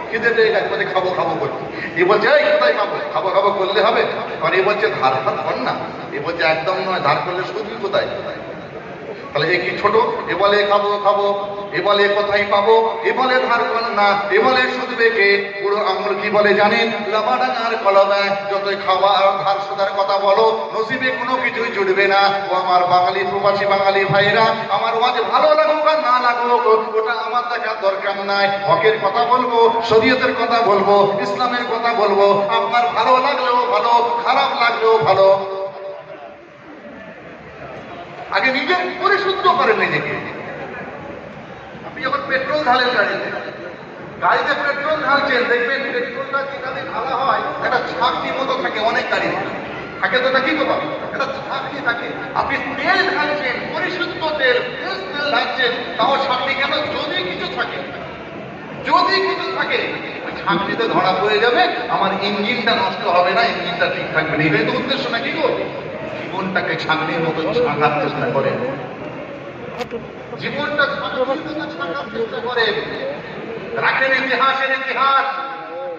A: খিদে পেয়ে গেছে, বলে খাবো খাবো করছি। এ বলছে এই কোথায় খাবো, খাবো খাবো করলে হবে, কারণ এ বলছে ধার ধার কর না, এ বলছে একদম নয়, ধার করলে সুদই কোথায়। তাহলে এ কি ছোট, এ বলে খাবো খাবো, এ বলে কোথায় পাবো, এ বলে ধার কর না, এ বলে সুদ বেগে। পুরো আঙুল কি বলে জানেন, লাবাডাঙ্গার কলমে যতই খাওয়া আর ধার সুদার কথা বলো, নসিবে কোনো কিছুই জুড়বে না। ও আমার বাঙালি প্রবাসী বাঙালি ভাইরা, আমার ওয়াজ ভালো লাগুক আর না লাগুক ওটা আমার দেখার দরকার নাই। হকের কথা বলবো, শরীয়তের কথা বলবো, ইসলামের কথা বলবো, আপনার ভালো লাগলেও ভালো, খারাপ লাগলেও ভালো। আগে নিজে পরিশুদ্ধ করেন নিজেকে। আপনি যখন পেট্রোল ঢালেন গাড়িতে পেট্রোল ঢালছেন, দেখবেন পেট্রোলটা যেখানে ঢালা হয় একটা ছাঁকনির মতো থাকে অনেক গাড়িতে, থাকে তো নাকি বাবা, এটা ছাঁকনি থাকে। আপনি তেল ঢালছেন, পরিশুদ্ধ তেল, ফ্রেশ তেল ঢালছেন, তাও ছাঁকনি কেন? যদি কিছু থাকে, যদি কিছু থাকে ওই ছাঁকনিতে ধরা পড়ে যাবে, আমার ইঞ্জিনটা নষ্ট হবে না, ইঞ্জিনটা ঠিক থাকবে না। এটাই তো উদ্দেশ্য নাকি গো? জীবনটাকে ছাঁকনির মতো ছাঁকার চেষ্টা করেন, জীবনটা ছাঁকনির মতো ছাঁকার চেষ্টা করেন। রাখেন ইতিহাসের ইতিহাস,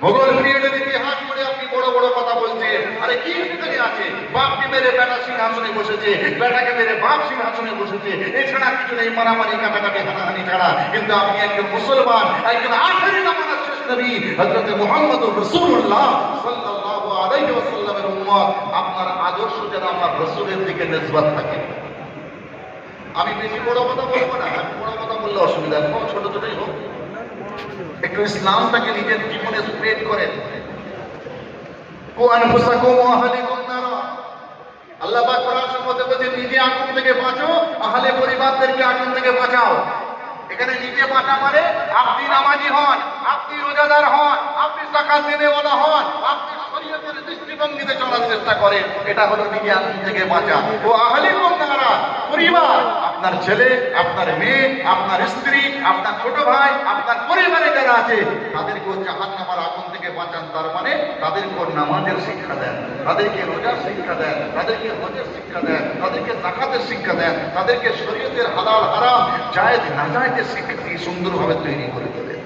A: মোগল পিরিয়ডের ইতিহাস করে আপনি বড় বড় কথা বলছেন। আরে কি এখানে আছে? বাপকে মেরে বেটা সিংহাসনে বসেছে, বেটাকে মেরে বাপ সিংহাসনে বসেছে, এছাড়া কিছু নেই, মারামারি কাটাকাটি হানাহানি ছাড়া। কিন্তু আপনি একজন মুসলমান, একজন আখেরি জামানার শেষ নবী হযরত মুহাম্মদুর রাসূলুল্লাহ সাল্লাল্লাহু আলাইহি ওয়াসাল্লামের উম্মত, আপনার আদর্শ যেন আমার রাসূলের দিকে নিসবত থাকে। আমি বেশি বড় কথা বলবো না, আমি বড় কথা বললে অসুবিধা নেই, ছোট ছোটই হোক। একটু ইসলামটাকে নিজের জীবনে স্প্রেড করেন। আল্লাহ পাক কোরআনের মধ্যে বলেছে নিজে আগুন থেকে বাঁচো, আহলে পরিবারদেরকে আগুন থেকে বাঁচাও। এখানে নিজে বাঁচা মানে আপনি নামাজি হন, আপনি রোজাদার হন, আপনি যাকাত দেনেওয়ালা হন, আপনি শরীয়তের দৃষ্টিভঙ্গিতে চলার চেষ্টা করেন। এটা হলো নিজে আগুন থেকে বাঁচা। ও আহলে কন্যারা, পরিবার, আপনার ছেলে, আপনার মেয়ে, আপনার স্ত্রী, আপনার ছোট ভাই, আপনার পরিবারে যারা আছে তাদেরকেও জাহান্নামের আগুন থেকে বাঁচান। তার মানে তাদেরকেও নামাজের শিক্ষা দেন, তাদেরকে রোজার শিক্ষা দেন, তাদেরকে হজের শিক্ষা দেন, তাদেরকে যাকাতের শিক্ষা দেন, তাদেরকে শরীয়তের হালাল হারাম জায়েজ নাজায়েজের শিক্ষা দিয়ে সুন্দরভাবে তৈরি করে দেবেন।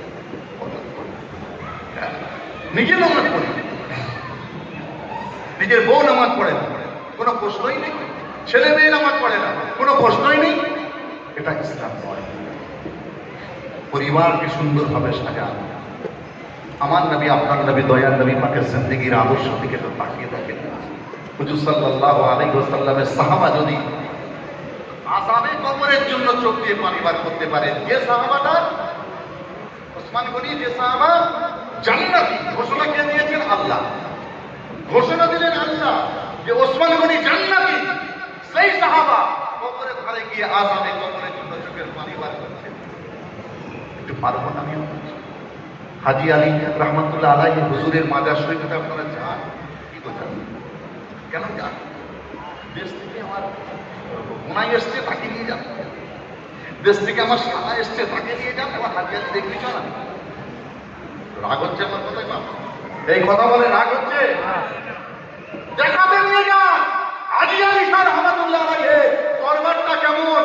A: নিজে নামাজ পড়ে, নিজের বউ নামাজ পড়ে না, কোনো প্রশ্নই নেই। ছেলে মেয়ে নামাজ পড়ে না, কোনো প্রশ্নই নেই। এটা ইসলাম নয়। পরিবারকে সুন্দরভাবে সাজান। আমার নবী, আপনার নবী, দয়ার নবী পাকের জিন্দেগির আদর্শ দিকে তো তাকিয়ে দেখেন। হুজুর সাল্লাল্লাহু আলাইহি ওয়াসাল্লামের সাহাবা যদি আযাবে কবরের জন্য চোখ দিয়ে পানি বার করতে পারে, যে সাহাবাটা ওসমান গনি, যে সাহাবা জান্নাতি, ঘোষণা কে দিয়েছেন? আল্লাহ ঘোষণা দিলেন, আল্লাহ, যে ওসমান গনি জান্নাতি। সেই সাহাবা কবরের ধারে গিয়ে আযাবে কবরের জন্য চোখের পানি বার করছে। একটু পারবো না আমি? হাজী আলী রহমাতুল্লাহ আলাইহি হুজুরের মাজার শরীফে আপনারা যান, কি বোঝান? কেন যান? দেশ থেকে আমার বোনাই এসছে, তাকে নিয়ে যান। দেশ থেকে আমার সাদা এসছে, তাকে নিয়ে যান। আমার হাজী আলী দেখবি চল। রাগ হচ্ছে আমার কথাই? এই কথা বলে রাগ হচ্ছে? দেখাতে নিয়ে যান। হাজী আলী শাহ রহমাতুল্লাহ আলাইহি দরবারটা কেমন,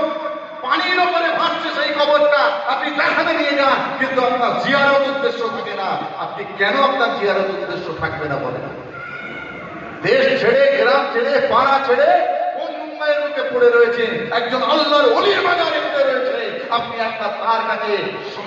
A: পানির উপরে ভাসছে সেই কবরটা, আপনি দেখাতে নিয়ে যান। কিন্তু আপনার জিয়ারত উদ্দেশ্য থাকে না। আপনি কেন আপনার জিয়ারত উদ্দেশ্য থাকবে না বলেন? দেশ ছেড়ে, গ্রাম ছেড়ে, পাড়া ছেড়ে কোন মুম্বাইয়ের মুখে পড়ে রয়েছে, একজন আল্লাহর ওলির বাজারে পড়ে রয়েছে। আপনি আপনার তার কাছে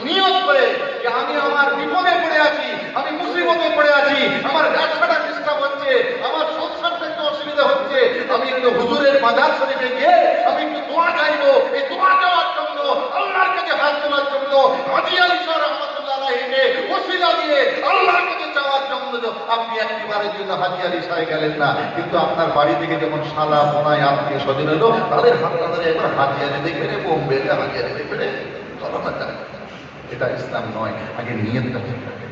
A: নিয়ত করে যে আমি আমার বিপদে পড়ে আছি, আমি মুসিবতে পড়ে আছি, আমার ব্যবসাটা ডিস্টার্ব হচ্ছে, আমার সংসারটা একটু অসুবিধা হচ্ছে, আমি একটু হুজুরের মাজার শরীফে গিয়ে আমি একটু দোয়া চাইবো। এই দোয়া দেওয়ার জন্য, আল্লাহর কাছে হাত তোলার জন্য, হাজী আলী শাহ রহমাতুল্লাহ আলাইহিকে ওসিলা দিয়ে আল্লাহর কাছে চাওয়ার জন্য আপনি একবারের জন্য হাজী আলী শাহ গেলেন না। কিন্তু আপনার বাড়ি থেকে যখন শালা বোনায় আত্মীয় স্বজন এলো, তাদের হাত ধরে এবার হাজী আলী দেখবেন, বোম্বে হাজী আলী দেখবেন, চলো না যান। এটা ইসলাম নয়। আগে নিয়তটা ঠিক রাখেন,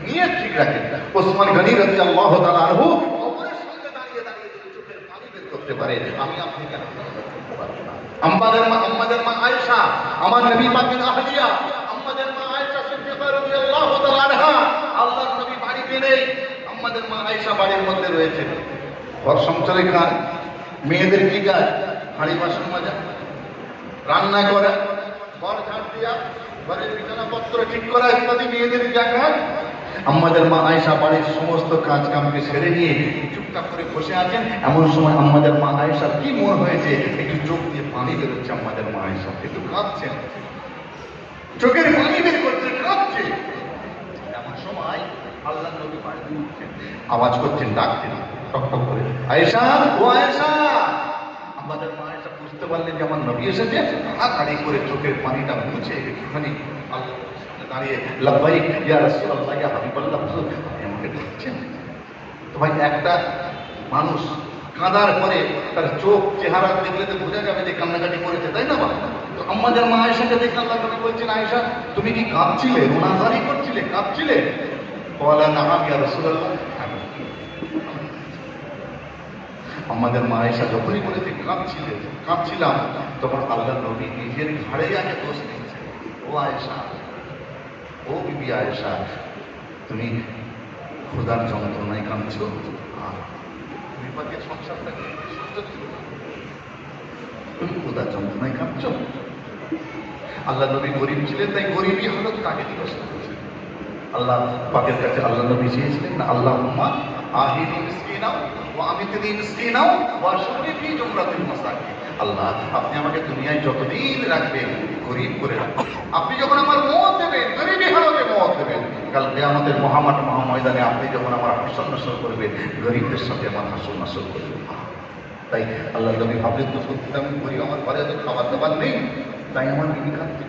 A: নিয়ত ঠিক রাখেন। ওসমান গনি রাদিয়াল্লাহু তাআলা আনহু কবরের সামনে দাঁড়িয়ে দাঁড়িয়ে চোখের পানি বের করতে পারে, আমি আপনি কেন করতে পারবো না? আমাদের মা আয়েশা, আমার নবী পাকের আহলিয়া, আমাদের মা আয়েশা সিদ্দিকা রাদিয়াল্লাহু তাআলা আনহা, আল্লাহর নবী বাড়িতে নেই, আমাদের মা আয়েশা বাড়ির মধ্যে রয়েছে। ঘর সংসারে খান, মেয়েদের কি কাজ? হাঁড়ি বাসন মাজা, রান্না করা, ঘর ঝাড় দিয়া, ঘরের বিছানাপত্র ঠিক করা ইত্যাদি মেয়েদের যা কাজ। আমাদের মা আয়েশা বাড়ির সমস্ত কাজ কামকে সেরে নিয়ে চুপচাপ করে বসে আছেন। এমন সময় আমাদের মা আয়েশার কি মনে হয়েছে, একটু চোখ দিয়ে পানি বেরোচ্ছে। আমাদের মা আয়েশা একটু কাঁদছেন, চোখের পানি বের করছে, কাঁদছে। এমন সময় আল্লাহ নবী বাড়িতে উঠছেন, আওয়াজ করছেন, ডাকছেন টক টক করে, আয়েশা, ও আয়েশা। আমাদের মা আয়েশা বুঝতে পারলেন যে আমার নবী এসেছে, তাড়াতাড়ি করে চোখের পানিটা মুছে একটুখানি আল্লাহ দাঁড়িয়ে, লাব্বাইক ইয়া রাসূলুল্লাহ, ইয়া হাবিবাল্লাহ, আমাকে দেখছেন তো? ভাই, একটা মানুষ কাঁদার পরে তার চোখ চেহারা দেখলে তো বোঝা যাবে যে কান্নাকাটি করেছে, তাই না? তো আমাদের মা আয়েশাকে দেখে আল্লাহ নবী বলছেন, আয়েশা তুমি কি কাঁদছিলে, রোনাজারি করছিলে, কাঁদছিলে? বলা, নাম ইয়া রাসূলুল্লাহ। আমাদের মা আয়েশা যখনই বলেছে কাঁদছিলাম, তখন আল্লাহ নবী নিজের ঘাড়ে আগে দোষ দিয়েছে। ও আয়েশা, ও বিবি আয়েশা, তুমি খোদার যন্ত্রণায় কাঁদছ, আর বিপাকের সংসারটাকে তুমি খোদার যন্ত্রণায় কাঁদছ। আল্লাহ নবী গরিব ছিলেন, তাই গরিবই হালত তাকে জিজ্ঞাসা করেছেন। আল্লাহ পাকের কাছে আল্লাহ নবী চেয়েছিলেন না, আল্লাহ আহিনি মিসকিনাও ওয়া আমিতনি মিসকিনাও ওয়া শুকরি ফি জুমরাতিল মাসাকিন। আল্লাহ, আপনি আমাকে দুনিয়ায় যতদিন রাখবেন গরিব করে রাখবেন, আপনি যখন আমার মওত দেবেন গরিবই হালতে মওত দেবেন, কাল কিয়ামতের মহামাঠ মহাময়দানে আপনি যখন আমার হাসর নাসর করবেন গরিবদের সাথে আমার হাসর নাসর করবেন। তাই আল্লাহ নবী ভাবলেন, তো সত্যি আমি গরিব, আমার ঘরে তো খাবার দাবার নেই, তাই আমার বিবি খাচ্ছে।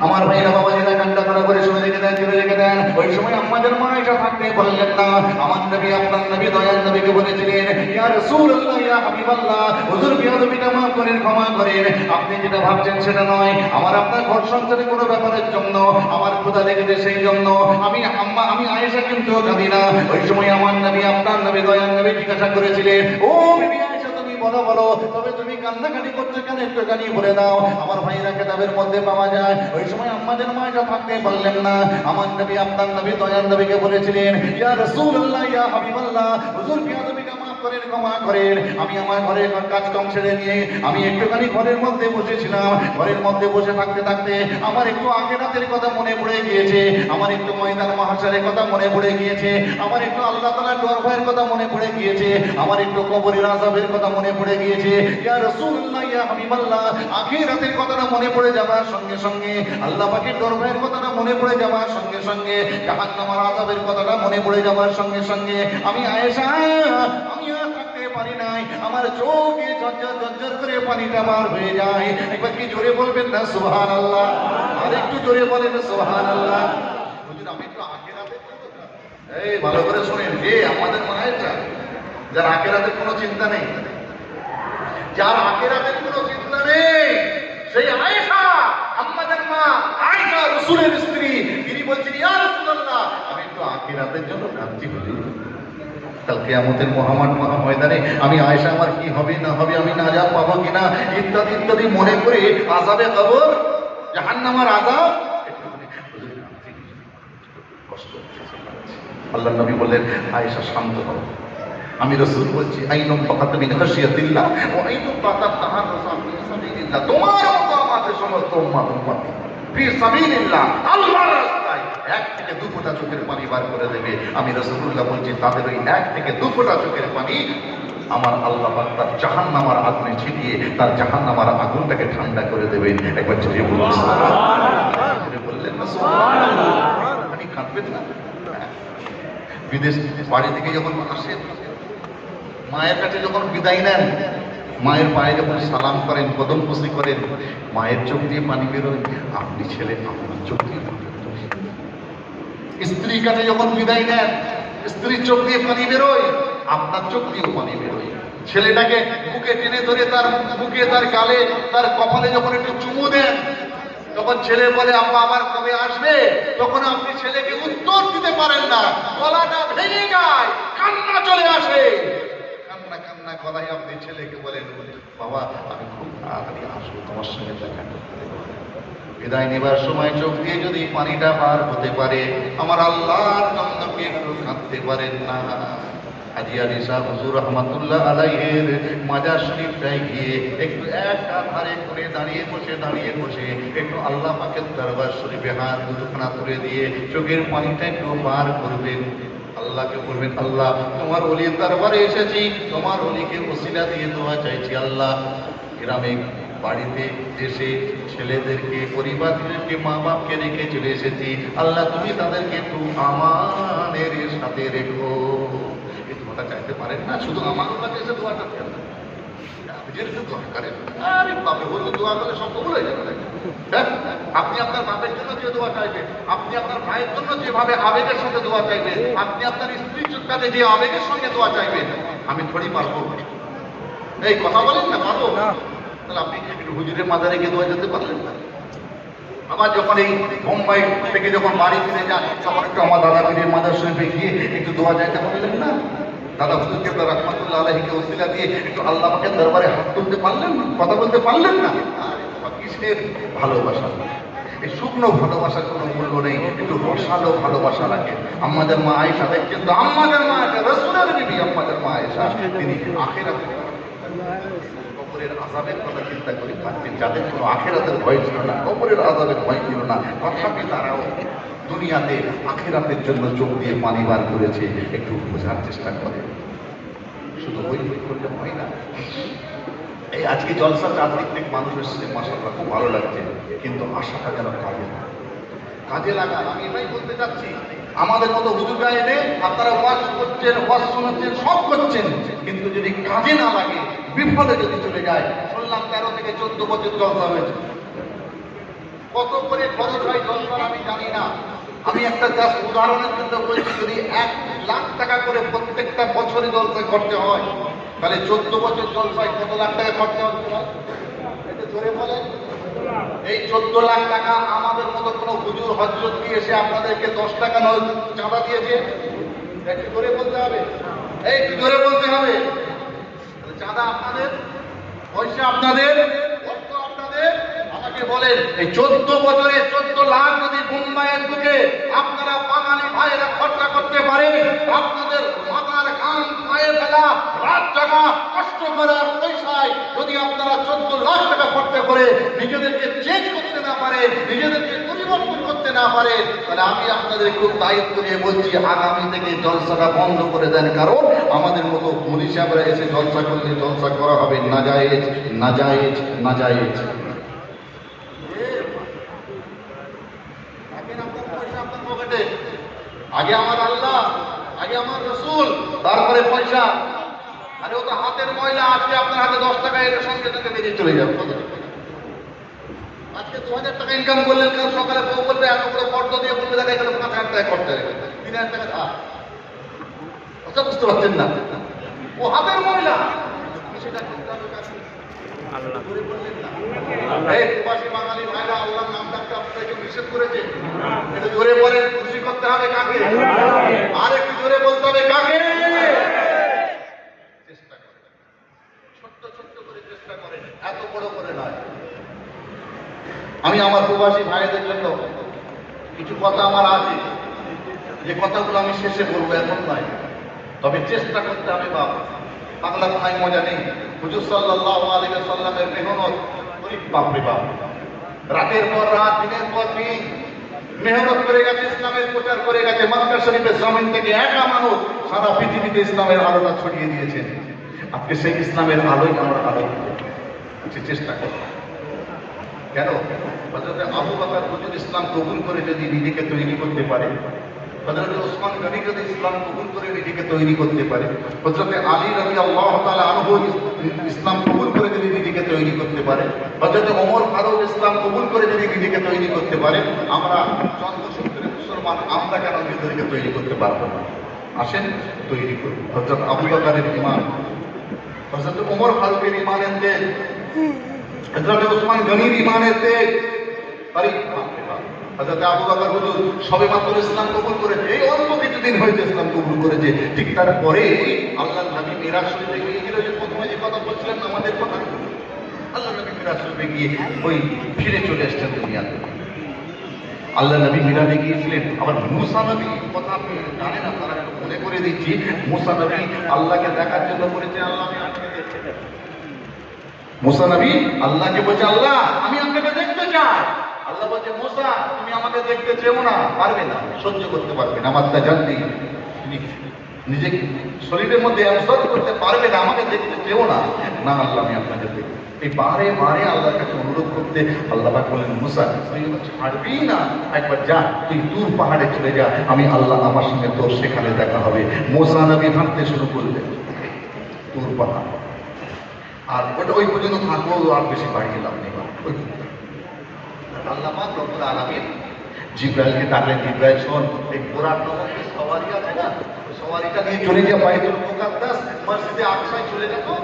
A: আমার ভাইরা বাবাজিরা কান্না করে শুনে রেখে দেন, চলে রেখে দেন। ওই সময় আমাদের মা এটা থাকতে বললেন না। আমার নবী, আপনার নবী, দয়াল নবীকে বলেছিলেন, ইয়া রাসূলুল্লাহ, ইয়া হাবিবাল্লাহ, হুজুর বিয়াদবিটা মাফ করেন, ক্ষমা করেন। আপনি যেটা ভাবছেন সেটা নয়। আমার আপনার ঘর সংসারে কোনো ব্যাপারের জন্য আমার খোদা লেগেছে, সেই জন্য আমি আয়েশা কিন্তু কাঁদি না। ওই সময় আমার নবী, আপনার নবী, দয়াল নবী জিজ্ঞাসা করেছিলেন, ও বিবি আয়েশা, তুমি বলো বলো, তবে তুমি কান্নাকাটি করছো কেন, একটুখানি বলে দাও। আমার ভাইরা কেতাবের মধ্যে পাওয়া যায়, ওই সময় আমাদের মা এটা থাকতে বললেন না। আমার নবী, আপনার নবী, দয়াল নবীকে বলেছিলেন, ইয়া রাসূলুল্লাহ, ইয়া হাবিবাল্লাহ, হুজুর বিয়াদবিটা মাফ করেন, ক্ষমা করেন। আমি আমার ঘরে কাজ কাম ছেড়ে নিয়ে আমি একটুখানি ঘরের মধ্যে বসেছিলাম। ঘরের মধ্যে বসে থাকতে থাকতে আমার একটু আখিরাতের কথা মনে পড়ে গিয়েছে, আমার একটু ময়দান মাহশারের কথা মনে পড়ে গিয়েছে, আমার একটু আল্লাহ তাআলার ডর ভয়ের কথা মনে পড়ে গিয়েছে, আমার একটু কবরের আযাবের কথা মনে পড়ে গিয়েছে। ইয়া রাসূলুল্লাহ, ইয়া হাবিবাল্লাহ, আখিরাতের কথাটা মনে পড়ে যাবার সঙ্গে সঙ্গে, আল্লাহ পাকের ডর ভয়ের কথাটা মনে পড়ে যাবার সঙ্গে সঙ্গে, জাহান্নামের আযাবের কথাটা মনে পড়ে যাবার সঙ্গে সঙ্গে আমি আয়েশা, আমি আর থাকতে পারি নাই, আমার চোখে ঝরঝর ঝরঝর করে পানিটা বার হয়ে যায়। একবার কি জোরে বলবেন না সুবহানাল্লাহ? আর একটু জোরে বলেন সুবহানাল্লাহ। হুজুর, আমি একটু আখিরাতে, এই ভালো করে শুনেন, যে আমাদের মায়েরা যার আখিরাতের কোনো চিন্তা নেই, যার আখিরাতের কোনো চিন্তা নেই, সেই আয়েশা, আমাদের মা আয়েশা, রাসূলের স্ত্রী, তিনি বলছেন, ইয়া রাসূলুল্লাহ, আমি একটু আখিরাতের জন্য কাঁদছি হুজুর। কাল কিয়ামতের মহামাঠ মহাময়দানে আমি আয়েশা, আমার কি হবে না হবে, আমি নাজাত পাবো কিনা, ইত্যাদি ইত্যাদি মনে করে আযাবে কবর, জাহান্নামের আযাব, কষ্ট হচ্ছে। আল্লাহর নবী বললেন, আয়েশা শান্ত হও, আমি রাসূল বলছি, আইনুম ফাকাত মিন খাশিয়াতিল্লাহ ওয়া আইনুম ফাকাত তাহাররুসা ফি সাবিলিল্লাহ। তোমার মতো আমাদের সমস্ত উম্মত ফি সাবিলিল্লাহ, আল্লাহর রাস্তায় 1 থেকে 2 ফোঁটা চোখের পানি বার করে দেবে। আমি রাসূলুল্লাহ বলছি, তাদের ওই 1 থেকে 2 ফোঁটা চোখের পানি আমার আল্লাহ পাক তার জাহান্নামের আগুনে ছিটিয়ে তার জাহান্নামের আগুনটাকে ঠান্ডা করে দেবেন। একবার জোরে বলুন সুবহানাল্লাহ। জোরে বললেন না সুবহানাল্লাহ? আপনি কাঁদবেন না? বিদেশ বাড়ি থেকে যখন আসেন, মায়ের কাছে যখন বিদায় নেন, মায়ের পায়ে যখন সালাম করেন, কদম কুসি করেন, মায়ের চোখ দিয়ে পানি বেরোয়, আপনি ছেলে, আপনার চোখ দিয়ে পানি বেরোয়। স্ত্রীর কাছে যখন বিদায় নেন, স্ত্রীর চোখ দিয়ে পানি বেরোয়, আপনার চোখ দিয়েও পানি বেরোয়। ছেলেটাকে বুকে টেনে ধরে তার বুকে, তার গালে, তার কপালে যখন একটু চুমু দেন, তখন ছেলে বলে, আব্বা আমার কবে আসবে? তখন আপনি ছেলেকে উত্তর দিতে পারেন না, গলাটা ভেঙে যায়, কান্না চলে আসে। কান্না কান্না গলায় আপনি ছেলেকে বলেন, বাবা আমি খুব তাড়াতাড়ি আসবো, তোমার সঙ্গে দেখা করতে। বিদায় নেবার সময় চোখ দিয়ে যদি পানিটা পার হতে পারে, আমার আল্লাহর জন্য কি একটু কাঁদতে পারেন না? হাজী আলী শাহ হুজুর রহমাতুল্লাহ আলাইহির মাজার শরীফটায় গিয়ে একটু একটা ধারে করে দাঁড়িয়ে বসে একটু আল্লাহ পাকের দরবার শরীফে হাত দুখানা তুলে দিয়ে চোখের পানিটা একটু পার করবেন। আল্লাহকে বলবেন, আল্লাহ তোমার ওলির দরবারে এসেছি, তোমার ওলিকে ওসিলা দিয়ে দোয়া চাইছি। আল্লাহ, গ্রামে বাড়িতে এসে ছেলেদেরকে, পরিবারদেরকে, মা বাপকে রেখে চলে এসেছি। আল্লাহ তুমি তাদেরকে একটু আমানের সাথে রেখো। এই দোয়াটা চাইতে পারেন না? শুধু আমার কাছে এসে দোয়াটা কেন নিজের দোয়া করেন? আরে বাপে বললে দোয়া করলে সব কবুল হয়ে যাবে। আপনি আপনার বাপের জন্য যে দোয়া চাইবেন, আপনি আপনার ভাইয়ের জন্য যেভাবে আবেগের সঙ্গে দোয়া চাইবেন, আপনি আপনার স্ত্রীর কাছে যে আবেগের সঙ্গে দোয়া চাইবেন, আমি থোড়ি পারবো? এই কথা বলেন না, পারবো না? তাহলে আপনি একটু হুজুরের মাজারে গিয়ে দোয়া যেতে পারলেন না? আবার যখন এই বোম্বাই থেকে যখন বাড়ি ফিরে যান, তখন একটু আমার দাদা পীরের মাজার শরীফে গিয়ে একটু দোয়া চাইতে পারলেন না? দাদা হুজুর কেবলা রাহমাতুল্লাহ আলাইহিকে ওসিলা দিয়ে একটু আল্লাহ পাকের দরবারে হাত তুলতে পারলেন না, কথা বলতে পারলেন না? আরে বাবা, কিসের ভালোবাসা! এই শুকনো ভালোবাসার কোনো মূল্য নেই, একটু রসালো ভালোবাসা রাখেন। আমাদের মা আয়েশা, দেখছেন তো আমাদের মা আয়েশা, রাসূলের বিবি আমাদের মা আয়েশা, তিনি আখিরাতে কবরের আযাবের কথা চিন্তা করে কাঁদতেন। যাদের কোনো আখিরাতের ভয় ছিল না, কবরের আযাবের ভয় ছিল না, তথাপি তারাও দুনিয়াতে আখিরাতের জন্য চোখ দিয়ে পানি বার করেছে। একটু বোঝার চেষ্টা করে, শুধু বই বই করলে হয় না। এই আজকে জলসা চারদিক থেকে মানুষ এসেছে, মাশাআল্লাহ খুব ভালো লাগছে, কিন্তু আশাটা যেন কাজে লাগান। আমি এটাই বলতে চাচ্ছি, আমাদের মতো হুজুররা এনে আপনারা ওয়াজ করছেন, ওয়াজ শোনাচ্ছেন, সব করছেন, কিন্তু যদি কাজে না লাগে, বিফলে যদি চলে যায়। শুনলাম 13 থেকে 14 বছর জলসা হয়েছে, কত করে খরচ হয় জলসার আমি জানি না। আমি একটা জাস্ট উদাহরণের জন্য বলছি, যদি 1 লাখ টাকা করে প্রত্যেকটা বছরে জলসা করতে হয়, তাহলে 14 বছর জলসায় কত লাখ টাকা খরচা হচ্ছে? এটা ধরে বলেন। এই 14 লাখ টাকা আমাদের মতো কোনো হুজুর হযরত দিয়ে এসে আপনাদেরকে 10 টাকা চাঁদা দিয়েছে? একটু ধরে বলতে হবে, এই একটু ধরে বলতে হবে। চাঁদা আপনাদের, পয়সা আপনাদের, অর্থ আপনাদের। আমাকে বলেন, এই 14 বছরে 14 লাখ যদি মুম্বাইয়ের বুকে আপনারা বাঙালি ভাইয়েরা খরচা করতে পারেন, আপনাদের মাথার ঘাম পায়ে ফেলা, রাত জাগা, কষ্ট করার পয়সায় যদি আপনারা 14 লাখ টাকা খরচা করে নিজেদেরকে চেঞ্জ করতে না পারেন, নিজেদেরকে পরিবর্তন করতে না পারেন, তাহলে আমি আপনাদের খুব দায়িত্ব নিয়ে বলছি, আগামী থেকে জলসাটা বন্ধ করে দেন। কারণ আমাদের মতো মুনি সাহেবরা এসে জলসা করলে জলসা করা হবে নাজায়েজ, নাজায়েজ, নাজায়েজ। আগে আমার আল্লাহ, আগে আমার রসুল, তারপরে পয়সা। আরে ও তো হাতের ময়লা। আজকে আপনার হাতে 10 টাকা এর সঙ্গে সঙ্গে বেরিয়ে চলে যাবে। আজকে 2000 টাকা ইনকাম করলেন, কাল সকালে বউ বলবে এত করে ফর্দ দিয়ে বলবে দেখা এখানে 5000 টাকা করতে হবে, 3000 টাকা থাক। কথা বুঝতে পারছেন না? ও হাতের ময়লা, সেটা করতে হবে কাছে। আল্লাহ করে বললেন না, এই প্রবাসী বাঙালি ভাইরা আল্লাহর নাম ডাকতে আপনাদেরকে নিষেধ করেছে। একটু জোরে বলেন, খুশি করতে হবে কাকে? আর একটু জোরে বলতে হবে কাকে? চেষ্টা করেন, ছোট্ট ছোট্ট করে চেষ্টা করেন, এত বড় করে নয়। আমি আমার প্রবাসী ভাইদের জন্য কিছু কথা আমার আছে, যে কথাগুলো আমি শেষে বলবো, এখন নয়। তবে চেষ্টা করতে হবে। বাবা বাংলা কোনায় মজা নেই। হুজুর সাল্লাল্লাহু আলাইহি ওয়াসাল্লামের মেহনত, বাপরে বাপ, রাতের পর রাত, দিনের পর দিন মেহনত করে গেছে, ইসলামের প্রচার করে গেছে। মক্কা শরীফের জমিন থেকে একা মানুষ সারা পৃথিবীতে ইসলামের আলোটা ছড়িয়ে দিয়েছেন। আজকে সেই ইসলামের আলোই আমরা আলো চেষ্টা করি। কেন? হযরত আবু বকর হুজুর ইসলাম কবুল করে যদি নিজেকে তৈরি করতে পারে, হযরত ওসমান গনি যদি ইসলাম কবুল করে নিজেকে তৈরি করতে পারে, হযরত আলী রাদিয়াল্লাহু তাআলা আনহু ইসলাম কবুল করে যদি নিজেকে তৈরি করতে পারে, হযরত ওমর ফারুক ইসলাম কবুল করে যদি নিজেকে তৈরি করতে পারে, আমরা জন্মসূত্রে মুসলমান, আমরা কেন নিজেদেরকে তৈরি করতে পারবো না? আসেন তৈরি করি। হযরত আবু বকরের ঈমান, হযরত ওমর ফারুকের ঈমানের তেজ, হযরত ওসমান গনির ঈমানের তেজ। আরে হযরত আবু বকর হুজুর সবেমাত্র ইসলাম কবুল করেছে, এই অল্প কিছুদিন হয়েছে ইসলাম কবুল করেছে। ঠিক তারপরে আল্লাহর নবী মিরাজ শরীফে গিয়েছিল, যে প্রথমে যে কথা বলছিলেন আমাদের কথা, আল্লাহ নবী মিরাজ শরীফে গিয়ে ওই ফিরে চলে এসেছেন দুনিয়াতে। আল্লাহ নবী মিরাজে গিয়েছিলেন। আবার মুসা নবী কথা আপনি জানেন, আপনারা মনে করে দিচ্ছি, মুসা নবী আল্লাহকে দেখার জন্য বলেছে, আল্লাহ আমি আপনাকে দেখতে চাই। মুসা নবী আল্লাহকে বলছে, আল্লাহ আমি আপনাকে দেখতে চাই। আল্লাহ বলছে, মুসা তুমি আমাকে দেখতে চেও না, পারবে না, সহ্য করতে পারবে না, আমার তাজাল্লি নিজে শরীরের মধ্যে অ্যাবসর্ব করতে পারবে না, আমাকে দেখতে চেও না। না আল্লাহ আমি আপনাকে দেখব। এই বারে বারে আল্লাহর কাছে অনুরোধ করতে আল্লাহ পাক বলেন, মুসা তুই ছাড়বি না, একবার যা, তুই দূর পাহাড়ে চলে যা, আমি আল্লাহ আমার সঙ্গে তোর সেখানে দেখা হবে। মুসা নবী হাঁটতে শুরু করলেন দূর পাহাড়, আর ওটা ওই পর্যন্ত থাকবো, আর বেশি বাড়িয়ে লাভ নেই। আল্লাহ পাক রব্বুল আলামিন জিব্রাইলকে ডাকলেন, জিব্রাইল শোন, এই ঘোড়ার নামক সওয়ারি আছে না, ওই সওয়ারিটা নিয়ে চলে যা বাইতুল মুকাদ্দাস মসজিদে আকসায় চলে যা। তো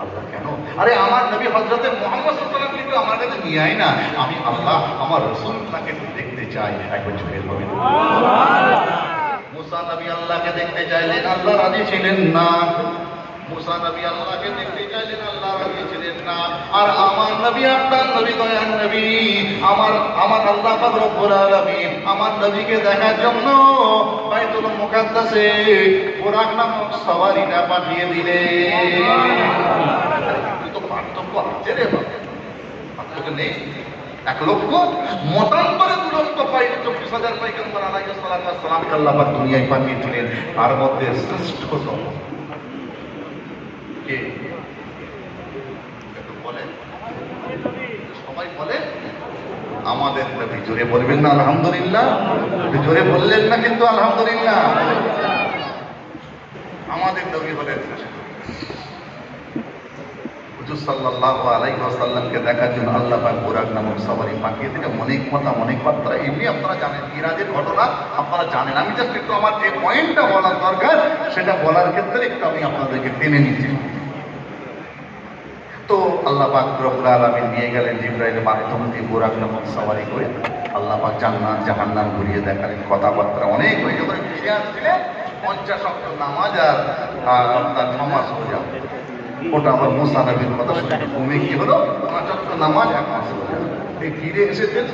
A: আল্লাহ কেন? আরে আমার নবী হযরতে মুহাম্মদ সাল্লাল্লাহু আলাইহি ওয়াসাল্লামকে আমার কাছে নিয়ে আয় না, আমি আল্লাহ আমার রাসূল তাকে দেখতে চাই। একবার জোরে বলুন সুবহানাল্লাহ। মুসা নবী আল্লাহকে দেখতে চাইলেন, আল্লাহ রাজি ছিলেন না। মুসা নবী আল্লাহকে দেখতে চাইলেন, আল্লাহ রাজি ছিলেন না। আর আমার নবী, আপনার নবী, দয়ার নবী, আমার আল্লাহ পাক রব্বুল আলামিন আমার নবীকে দেখার জন্য বাইতুল মুকাদ্দাসে বুরাক নামক সওয়ারিটা পাঠিয়ে দিলেন। তো পার্থক্য আছে রে বাবা, পার্থক্য নেই? 1 লক্ষ মতান্তরে 2 লক্ষ 24,000 পয়গম্বর আলাইহিস সালাতু ওয়াস সালামকে আল্লাহ পাক দুনিয়ায় পাঠিয়েছিলেন। তার মধ্যে শ্রেষ্ঠতম কে? একটু বলেন, সবাই বলে আমাদের নবী। জোরে বলবেন না আলহামদুলিল্লাহ? জোরে বললেন না কিন্তু আলহামদুলিল্লাহ। আমাদের নবী হলেন হুজুর সাল্লাল্লাহু আলাইহি ওয়াসাল্লামকে দেখার জন্য আল্লাহ পাক বুরাক নামক সওয়ারি পাঠিয়ে দিলেন। অনেক কথা, অনেক মাত্রা এমনি আপনারা জানেন, মিরাজের ঘটনা আপনারা জানেন। আমি জাস্ট একটু আমার যে পয়েন্টটা বলার দরকার সেটা বলার ক্ষেত্রে একটু আমি আপনাদেরকে টেনে নিচ্ছি। তো আল্লাহ পাক রব্বুল আলামিন নিয়ে গেলেন জিবরাইলের মাধ্যম দিয়ে বুরাক নামক সওয়ারি করে। আল্লাহ পাক জান্নাত জাহান্নাম ঘুরিয়ে দেখালেন। কথাবার্তা অনেক হয়ে যখন ফিরে আসছিলেন 50 ওয়াক্ত নামাজ আর আপনার 6 মাস রোজা। ওটা আমার মুসা নবীর কথা শুনে ঘুমে কি হলো, 5 ওয়াক্ত নামাজ 1 মাস রোজা। এই ফিরে এসেছেন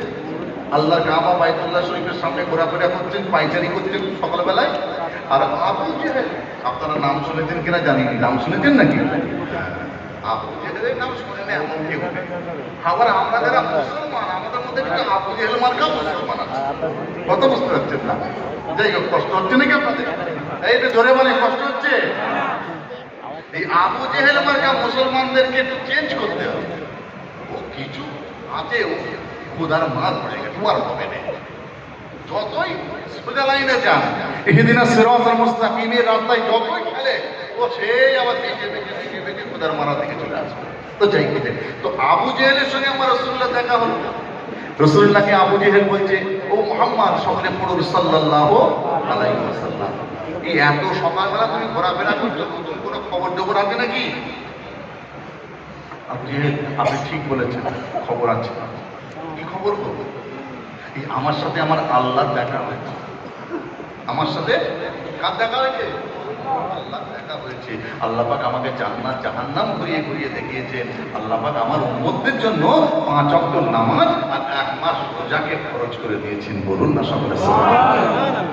A: আল্লাহর কাবা বাইতুল্লাহ শরীফের সামনে ঘোরাফেরা করছেন, পাইচারি করছেন সকালবেলায়। আর আবু জেহেল, আপনারা নাম শুনেছেন কিনা জানি না, নাম শুনেছেন নাকি? আবু জেহেলের নাম শুনে না এমন কেউ নেই। আবার আমরা যারা মুসলমান, আমাদের মধ্যে কিন্তু আবু জেহেল মার্কা মুসলমান আছে। কত বুঝতে পারছেন না? যাই হোক, কষ্ট হচ্ছে নাকি আপনাদের? এইটা জোরে বলে, কষ্ট হচ্ছে? এই আবু জেহেল মার্কা মুসলমানদেরকে একটু চেঞ্জ করতে হবে। ও কিছু আছে, ও খোদার মার পড়ে গেছে, আর হবে না। যতই সোজা লাইনে যান, ইহদিনা সিরাতাল মুস্তাকিমের রাস্তায় যতই খেলে, ও সেই আবার বেঁকে খোদার মারা থেকে চলে আসবে। তো যাই কি, তো আবু জেহেলের সঙ্গে আমার রাসূলুল্লাহ দেখা হলো। রাসূলুল্লাহকে আবু জেহেল বলছে, ও মুহাম্মদ, সকলে পড়ুন সাল্লাল্লাহু আলাইহি ওয়াসাল্লাম। এই এত সকালবেলা তুমি ঘোরাফেরা করছো, নতুন কোনো খবর টবর আছে নাকি? আবু জেহেল, আপনি ঠিক বলেছেন, খবর আছে। কি খবর বলবো? এই আমার সাথে আমার আল্লাহর দেখা হয়েছে। আমার সাথে কার দেখা হয়েছে? আল্লাহ দেখা হয়েছে। আল্লাহ পাক আমাকে জান্নাত জাহান্নাম ঘুরিয়ে ঘুরিয়ে দেখিয়েছেন। আল্লাহ পাক আমার উম্মতদের জন্য 5 ওয়াক্ত নামাজ আর 1 মাস রোজাকে খরচ করে দিয়েছেন। বলুন না সকলে সুবহানাল্লাহ।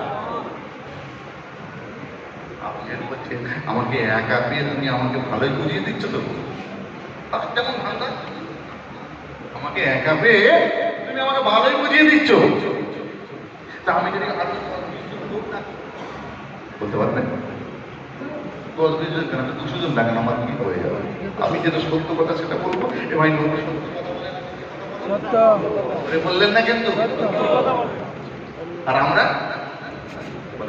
A: আপনি বলছেন আমাকে একা পেয়ে তুমি আমাকে ভালোই বুঝিয়ে দিচ্ছ তো? তার যেমন ঠান্ডা, আমাকে একা পেয়ে তুমি আমাকে ভালোই বুঝিয়ে দিচ্ছ। তা আমি যদি বলতে পারবেন 10-20 জন কেন, 200 জন লাগেন, আমার কি হয়ে যাবে? আমি যেটা সত্য কথা সেটা বলবো। এ ভাই নবী সত্য কথা বললেন না কিন্তু। আর আমরা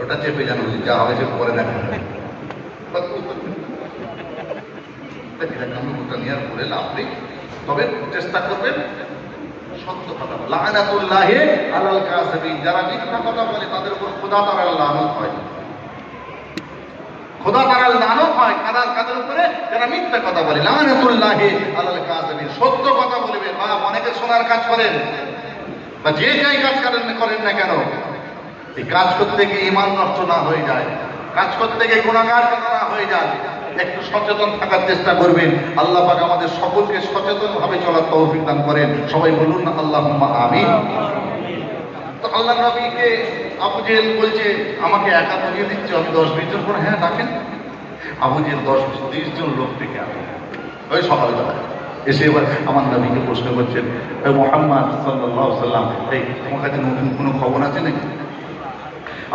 A: ওটা চেপে জানো, যা হবে সে পরে দেখা যাবে। ওটা নিয়ে আর বলে লাভ নেই। তবে চেষ্টা করবেন সত্য কথা বলা। লাআনাতুল্লাহি আলাল কাযিবিন, যারা মিথ্যা কথা বলে তাদের উপর খোদা তাআলার লানত হয়। খোদা তাআলার লানত হয় কাদের উপরে? যারা মিথ্যা কথা বলে। লাআনাতুল্লাহি আলাল কাযিবিন, সত্য কথা বলবেন। বা অনেকে সোনার কাজ করেন বা যে যাই কাজ করেন না কেন, এই কাজ করতে গিয়ে ঈমান নষ্ট না হয়ে যায়, কাজ করতে গিয়ে গুনাহগার না হয়ে যায়, একটু সচেতন থাকার চেষ্টা করবেন। আল্লাহ পাক আমাদের সকলকে সচেতন ভাবে চলার তৌফিক দান করেন। সবাই বলুন না আল্লাহুম্মা আমিন। তো আল্লাহ নবীকে আবু জেহেল বলছে আমাকে একা বুঝিয়ে দিচ্ছে, আমি 10-20 জন করে। হ্যাঁ ডাকেন। আবু জেহেল 10-20 জন লোক থেকে আনে ওই সকালবেলা এসে এবার আমার নবীকে প্রশ্ন করছেন, মুহাম্মদ সাল্লাল্লাহু আলাইহি ওয়াসাল্লাম, এই তোমার কাছে নতুন কোনো খবর আছে নাকি?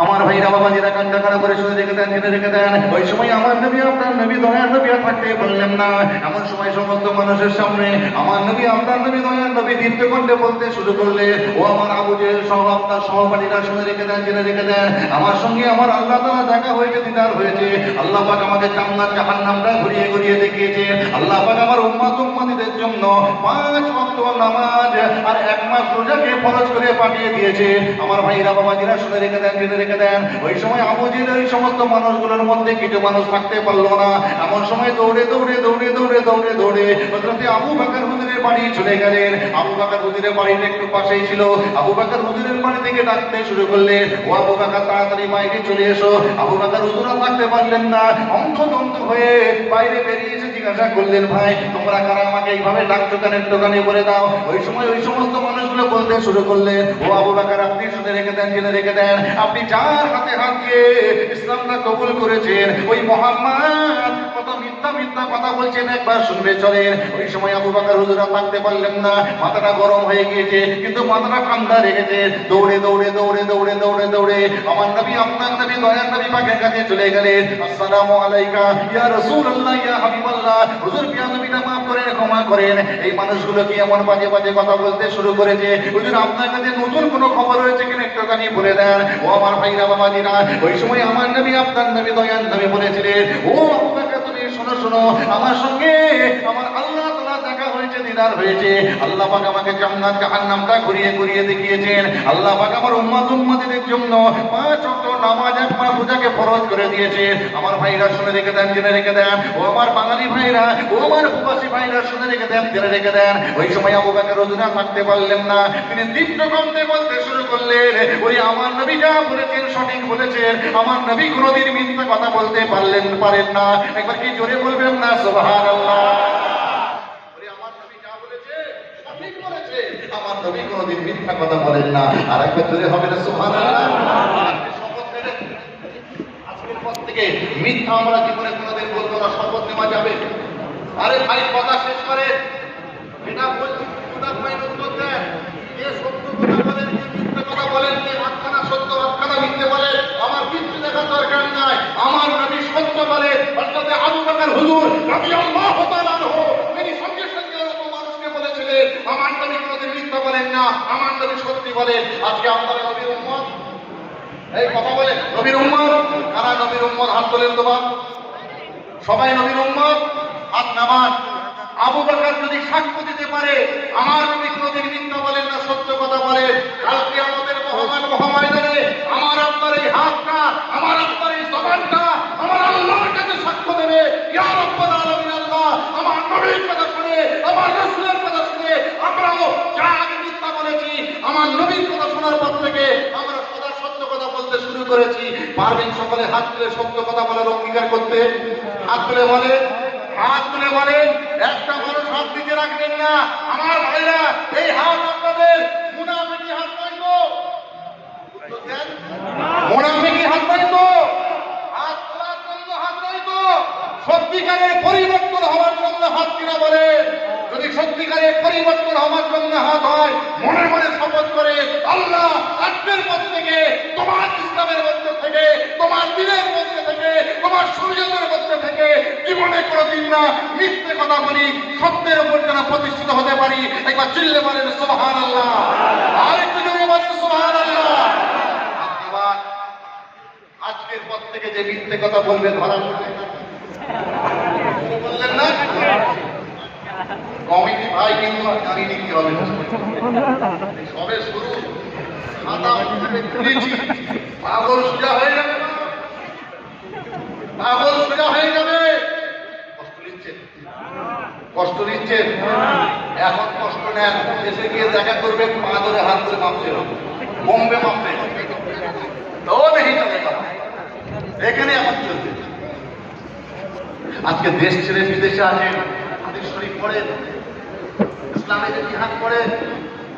A: আমার ভাইরা বাবাজিরা কান্না কান্না করে শুনে রেখে দেন, জেনে রেখে দেন। ওই সময় আমার নবী, আপনার নবী, দয়ার নবী থাকতে বললেন না। এমন সময় সমস্ত মানুষের সামনে আমার নবী, আপনার নবী, দয়ার নবী দীপ্তকণ্ঠে বলতে শুরু করলে, ও আমার আবু জেহেল সহ আপনার সহপাঠীরা শুনে রেখে দেন, জেনে রেখে দেন। আমার সঙ্গে আমার আল্লাহ তাআলা দেখা হয়েছে, দিদার হয়েছে। আল্লাহ পাক আমাকে জান্নাত জাহান্নামটা ঘুরিয়ে ঘুরিয়ে দেখিয়েছেন। আল্লাহ পাক আমার উম্মতের জন্য 5 ওয়াক্ত নামাজ আর 1 মাস রোজাকে ফরজ করে পাঠিয়ে দিয়েছে। আমার ভাইরা বাবাজিরা শুনে রেখে দেন, জেনে রেখে রেখে দেন। ওই সময় আবু জেহেল ওই সমস্ত মানুষগুলোর মধ্যে কিছু মানুষ থাকতে পারলো না। এমন সময় দৌড়ে দৌড়ে দৌড়ে দৌড়ে দৌড়ে দৌড়ে হযরত আবু বকর হুজুরের বাড়ি চলে গেলেন। আবু বকর হুজুরের বাড়ির একটু পাশেই ছিল। আবু বকর হুজুরের বাড়ি থেকে ডাকতে শুরু করলেন, ও আবু বকর তাড়াতাড়ি বাইরে চলে এসো। আবু বকর হুজুর আর থাকতে পারলেন না, অন্তর্দন্ত হয়ে বাইরে বেরিয়ে এসে জিজ্ঞাসা করলেন, ভাই তোমরা কারা আমাকে এইভাবে ডাকছো কেন, একটুখানি বলে দাও। ওই সময় ওই সমস্ত মানুষগুলো বলতে শুরু করলেন, ও আবু বকর আপনি শুনে রেখে দেন, জেনে রেখে দেন, আপনি যার হাতে হাত দিয়ে ইসলামটা কবুল করেছেন ওই মুহাম্মদ কত মিথ্যা মিথ্যা কথা বলছেন, একবার শুনবে চলেন। ওই সময় আবু বকর হুজুর আর থাকতে পারলেন না, মাথাটা গরম হয়ে গিয়েছে কিন্তু মাথাটা ঠান্ডা রেখেছে। দৌড়ে দৌড়ে দৌড়ে দৌড়ে দৌড়ে দৌড়ে আমার নবী, আপনার নবী, দয়ার নবী পাকের কাছে চলে গেলেন। আসসালামু আলাইকা ইয়া রাসূলুল্লাহ ইয়া হাবিবাল্লাহ, হুজুর ইয়া নবীটা মাফ করেন, ক্ষমা করেন। এই মানুষগুলো কি এমন বাজে বাজে কথা বলতে শুরু করেছে, হুজুর আপনার কাছে নতুন কোনো খবর হয়েছে কিনা একটুখানি বলে দেন। ও আমার ভাইরা বাবাজিরা, ওই সময় আমার নবী, আপনার নবী, দয়ার নবী বলেছিলেন, ও আবু বকর তুমি শোনো শোনো, আমার সঙ্গে আমার আল্লাহ তাআলা দেখা হয়েছে, দিদার হয়েছে। আল্লাহ পাক আমাকে জান্নাত জাহান্নামটা ঘুরিয়ে ঘুরিয়ে দেখিয়েছেন। আল্লাহ পাক আমার উম্মতের জন্য 5 ওয়াক্ত নামাজ একবার রোজাকে ফরজ করে দিয়েছেন। আমার ভাইরা শুনে রেখে দেন, জেনে রেখে দেন। ও আমার বাঙালি ভাইরা, ও আমার প্রবাসী ভাইরা শুনে রেখে দেন, জেনে রেখে দেন। ওই সময় আবু বকর রোজা থাকতে পারলেন না, তিনি তীব্র কণ্ঠে বলতে শুরু করলেন, ওই আমার নবী যা বলেছেন সঠিক বলেছেন, আমার নবী কোনোদিন মিথ্যা কথা বলতে পারেন না। একবার কি জোরে বলবেন না সুবহানাল্লাহ। আমার নবী কোনোদিন মিথ্যা কথা বলেন না। আর একবার জোরে হবে না সুবহানাল্লাহ। আজকের পর থেকে মিথ্যা আমরা জীবনে কোনোদিন বলবো না, শপথ নেওয়া যাবে। আরে ভাই কথা শেষ করে এটা বলছি, ওটা ভাই উত্তর দেন, কে সত্য কথা বলেন, কে মিথ্যা কথা বলেন, কে আটখানা সত্য আটখানা মিথ্যে বলেন, আমার কিচ্ছু দেখার দরকার নাই। আমার নবী সত্য বলে, অর্থাৎ আবু বকর হুজুর রাদিয়াল্লাহু তাআলা আনহু তিনি সঙ্গে সঙ্গে অল্প মানুষকে বলেছিলেন, আমার নবী কোনোদিন মিথ্যা বলেন না, আমার নবী সত্যি বলেন। আজকে আপনারা নবীর উম্মত, এই কথা বলেন নবীর উম্মত কারা, নবীর উম্মত হাত তোলেন তো বাপ, সবাই নবীর উম্মত, হাত নামান। আবু বকর যদি সাক্ষ্য দিতে পারে আমার নবী কোনোদিন মিথ্যা বলেন না, সত্য কথা বলেন, কালকে আমাদের মহাময়দানে আমার আপনার এই হাতটা, আমার আপনার এই জবানটা আমার আল্লাহর কাছে সাক্ষ্য দেবে, ইয়া রাব্বুল আলামিন আল্লাহ আমার নবীর কথা শুনে, আমার রাসূলের কথা শুনে আমরাও যা আগে মিথ্যা বলেছি, আমার নবীর কথা শোনার পর থেকে আমরা সদা সত্য কথা বলতে শুরু করেছি। পারবেন সকলে হাত তুলে সত্য কথা বলার অঙ্গীকার করতে? হাত তুলে বলে, হাত তুলে বলেন, একটা মানুষ হাত দিতে রাখবেন না। আমার ভাইরা, এই হাত আপনাদের মুনাফিকি হাত নয় তো, মুনাফিকি হাত নয় তো, হাত তোলার জন্য হাত নয় তো, সত্যিকারের পরিবর্তন হওয়ার জন্য হাত কিনা বলে। যদি সত্যিকারের পরিবর্তন হওয়ার জন্য হাত হয়, মনে মনে শপথ করে, আল্লাহ আজকের পর থেকে তোমার ইসলামের মধ্যে থেকে, তোমার দিনের মধ্যে থেকে, তোমার সূর্যের মধ্যে থেকে জীবনে কোনোদিন না মিথ্যে কথা বলি, সত্যের উপর যেন প্রতিষ্ঠিত হতে পারি। একবার চিল্লে বলেন সুবহানাল্লাহ, আরেকটু জোরে বলেন সুবহানাল্লাহ। আজকের পর থেকে যে মিথ্যে কথা বলবে ধরা পড়বে, বললেন না কমিটি ভাই, কিন্তু জানিনি কি হবে, সবে শুরু, খাতা খুলেছি, পাগল সোজা হয়ে যাবে, পাগল সোজা হয়ে যাবে। কষ্ট নিচ্ছেন, কষ্ট নিচ্ছেন, এখন কষ্ট নেন, এসে গিয়ে দেখা করবে, পা ধরে হাত ধরে মাপছে, বোম্বে মাপবে, তো দেখি চলে এখানে এখন চলছে। আজকে দেশ ছেড়ে বিদেশে আসেন, হাদিস শরীফ পড়েন, ইসলামের ইতিহাস পড়েন,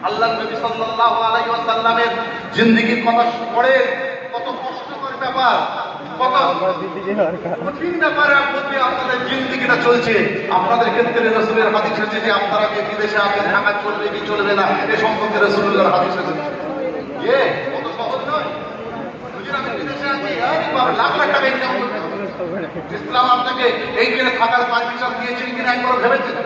A: আল্লাহর নবী সাল্লাল্লাহু আলাইহি ওয়াসাল্লামের জিন্দেগির কথা পড়েন, কত কষ্টকর ব্যাপার, কত কঠিন ব্যাপারের মধ্যে আপনাদের জিন্দেগিটা চলছে। আপনাদের ক্ষেত্রে রাসূলের হাদিস আছে যে আপনারা যে বিদেশে আছেন, থাকা চলবে কি চলবে না, এ সম্পর্কে রাসূলুল্লাহর হাদিস আছে। কত সহজ নয়, বুঝলেন? আমি বিদেশে আছি, লাখ লাখ টাকা ইনকাম করতে হবে। ইসলাম আপনাকে এই যে থাকার পারমিশন দিয়েছেন কিনা একবার ভেবেছেন?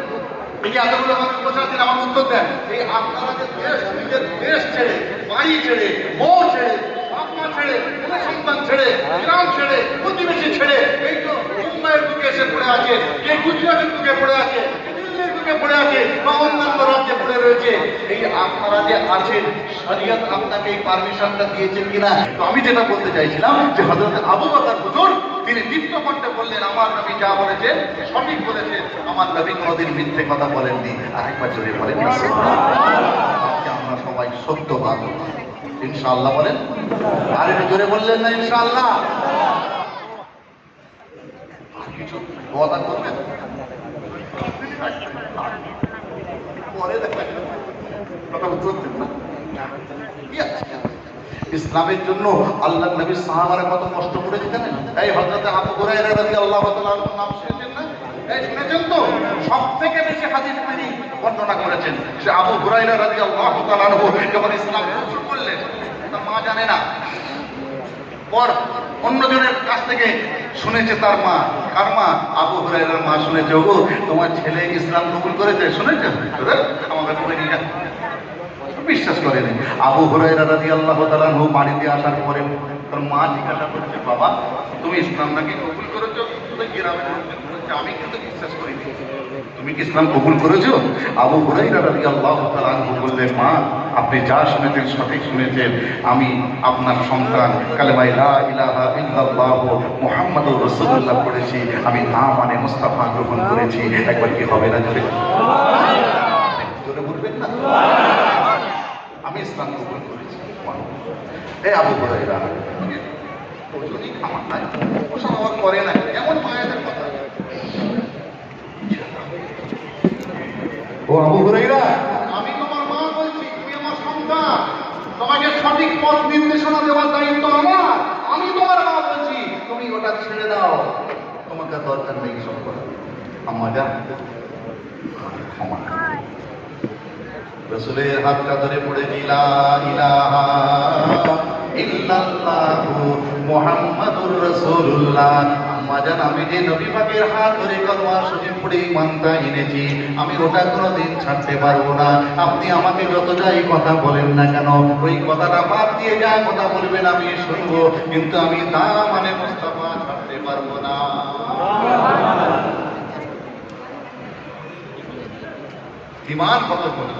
A: এই যে এতগুলো মানুষ বসে আছেন, আমার উত্তর দেন। এই আপনারা যে দেশ, নিজের দেশ ছেড়ে, বাড়ি ছেড়ে, বউ ছেড়ে, বাপ মা ছেড়ে, কোনো সন্তান ছেড়ে, গ্রাম ছেড়ে, প্রতিবেশী ছেড়ে, এই তো মুম্বাইয়ের বুকে এসে পড়ে আছে, কে গুজরাটের বুকে পড়ে আছে, কে দিল্লির বুকে তুরস্কে পড়ে আছে বা অন্যান্য রাজ্যে পড়ে রয়েছে, এই আপনারা যে আছেন শরীয়ত আপনাকে এই পারমিশনটা দিয়েছেন কিনা? তো আমি যেটা বলতে চাইছিলাম যে হযরত আবু বকর হুজুর তিনি দীপ্তকণ্ঠে বললেন আমার নবী যা বলেছেন সঠিক বলেছেন, আমার নবী কোনোদিন মিথ্যে কথা বলেননি। আরেকবার জোরে বলেন না আজকে আমরা সবাই সত্যবাদ ইনশাআল্লাহ বলেন। আর একটু জোরে বললেন না ইনশাআল্লাহ? আর কিছু ওয়াদা করবেন পরে দেখবেন কথা বুঝতে না। ইসলামের জন্য আল্লাহ নবী সাহাবারা কত কষ্ট করেছে জানেন? এই হযরত আবু হুরায়রা রাদিয়াল্লাহু তাআলা নাম শুনেছেন না? এই শুনেছেন তো? সবথেকে বেশি হাদিস তিনি বর্ণনা করেছেন সে আবু হুরায়রা রাদিয়াল্লাহু তাআলা যখন ইসলাম কবুল করলেন, তার মা জানে না, পর অন্যজনের কাছ থেকে শুনেছে তার মা। কার মা? আবু হুরায়রার মা শুনেছে, ওগো তোমার ছেলে ইসলাম কবুল করেছে, শুনেছেন? আমাকে বলে নিয়ে বিশ্বাস করেনি। আবু হুরায়রা রাদিয়াল্লাহু তাআলা বাড়িতে আসার পরে তার মা জিজ্ঞাসা করেছে, বাবা তুমি ইসলাম নাকি কবুল করেছো? আমি কিন্তু বিশ্বাস করিনি, তুমি কি ইসলাম কবুল করেছো? আবু হুরায়রা রাদিয়াল্লাহু তাআলা বললেন, মা আপনি যা শুনেছেন সঠিক শুনেছেন, আমি আপনার সন্তান কালেমা লা ইলাহা ইল্লাল্লাহ মুহাম্মাদুর রাসূলুল্লাহ পড়েছি, আমি নাম মানে মুস্তাফা গ্রহণ করেছি। একবার কি হবে না জোরে জোরে বলবেন না? আমি ইসলাম কবুল করেছি। হে আবু হুরায়রা, যদি খামার নাই ওসব আমার করে না, এমন মায়েদের কথা। ও আবু হুরায়রা, আমি তোমার মা বলছি, তুমি আমার সন্তান, তোমাকে সঠিক পথ নির্দেশনা দেওয়ার দায়িত্ব আমার। আমি তোমার মা বলছি, তুমি ওটা ছেড়ে দাও, তোমাকে দরকার নেই সব করা। আম্মা যা ক্ষমা রাসূলের হাতটা ধরে পড়েছি লা ইলাহা ইল্লাল্লাহু মুহাম্মাদুর রাসূলুল্লাহ। আম্মা জান, আমি যে নবী পাকের হাত ধরে কলমা শরীফ পড়ে ইমানটা এনেছি, আমি ওটা কোনোদিন ছাড়তে পারবো না। আপনি আমাকে যত যাই কথা বলেন না কেন, ওই কথাটা বাদ দিয়ে যা কথা বলবেন আমি শুনবো, কিন্তু আমি তা মানে মুস্তাফা ছাড়তে পারবো না। ঈমান কত বড়!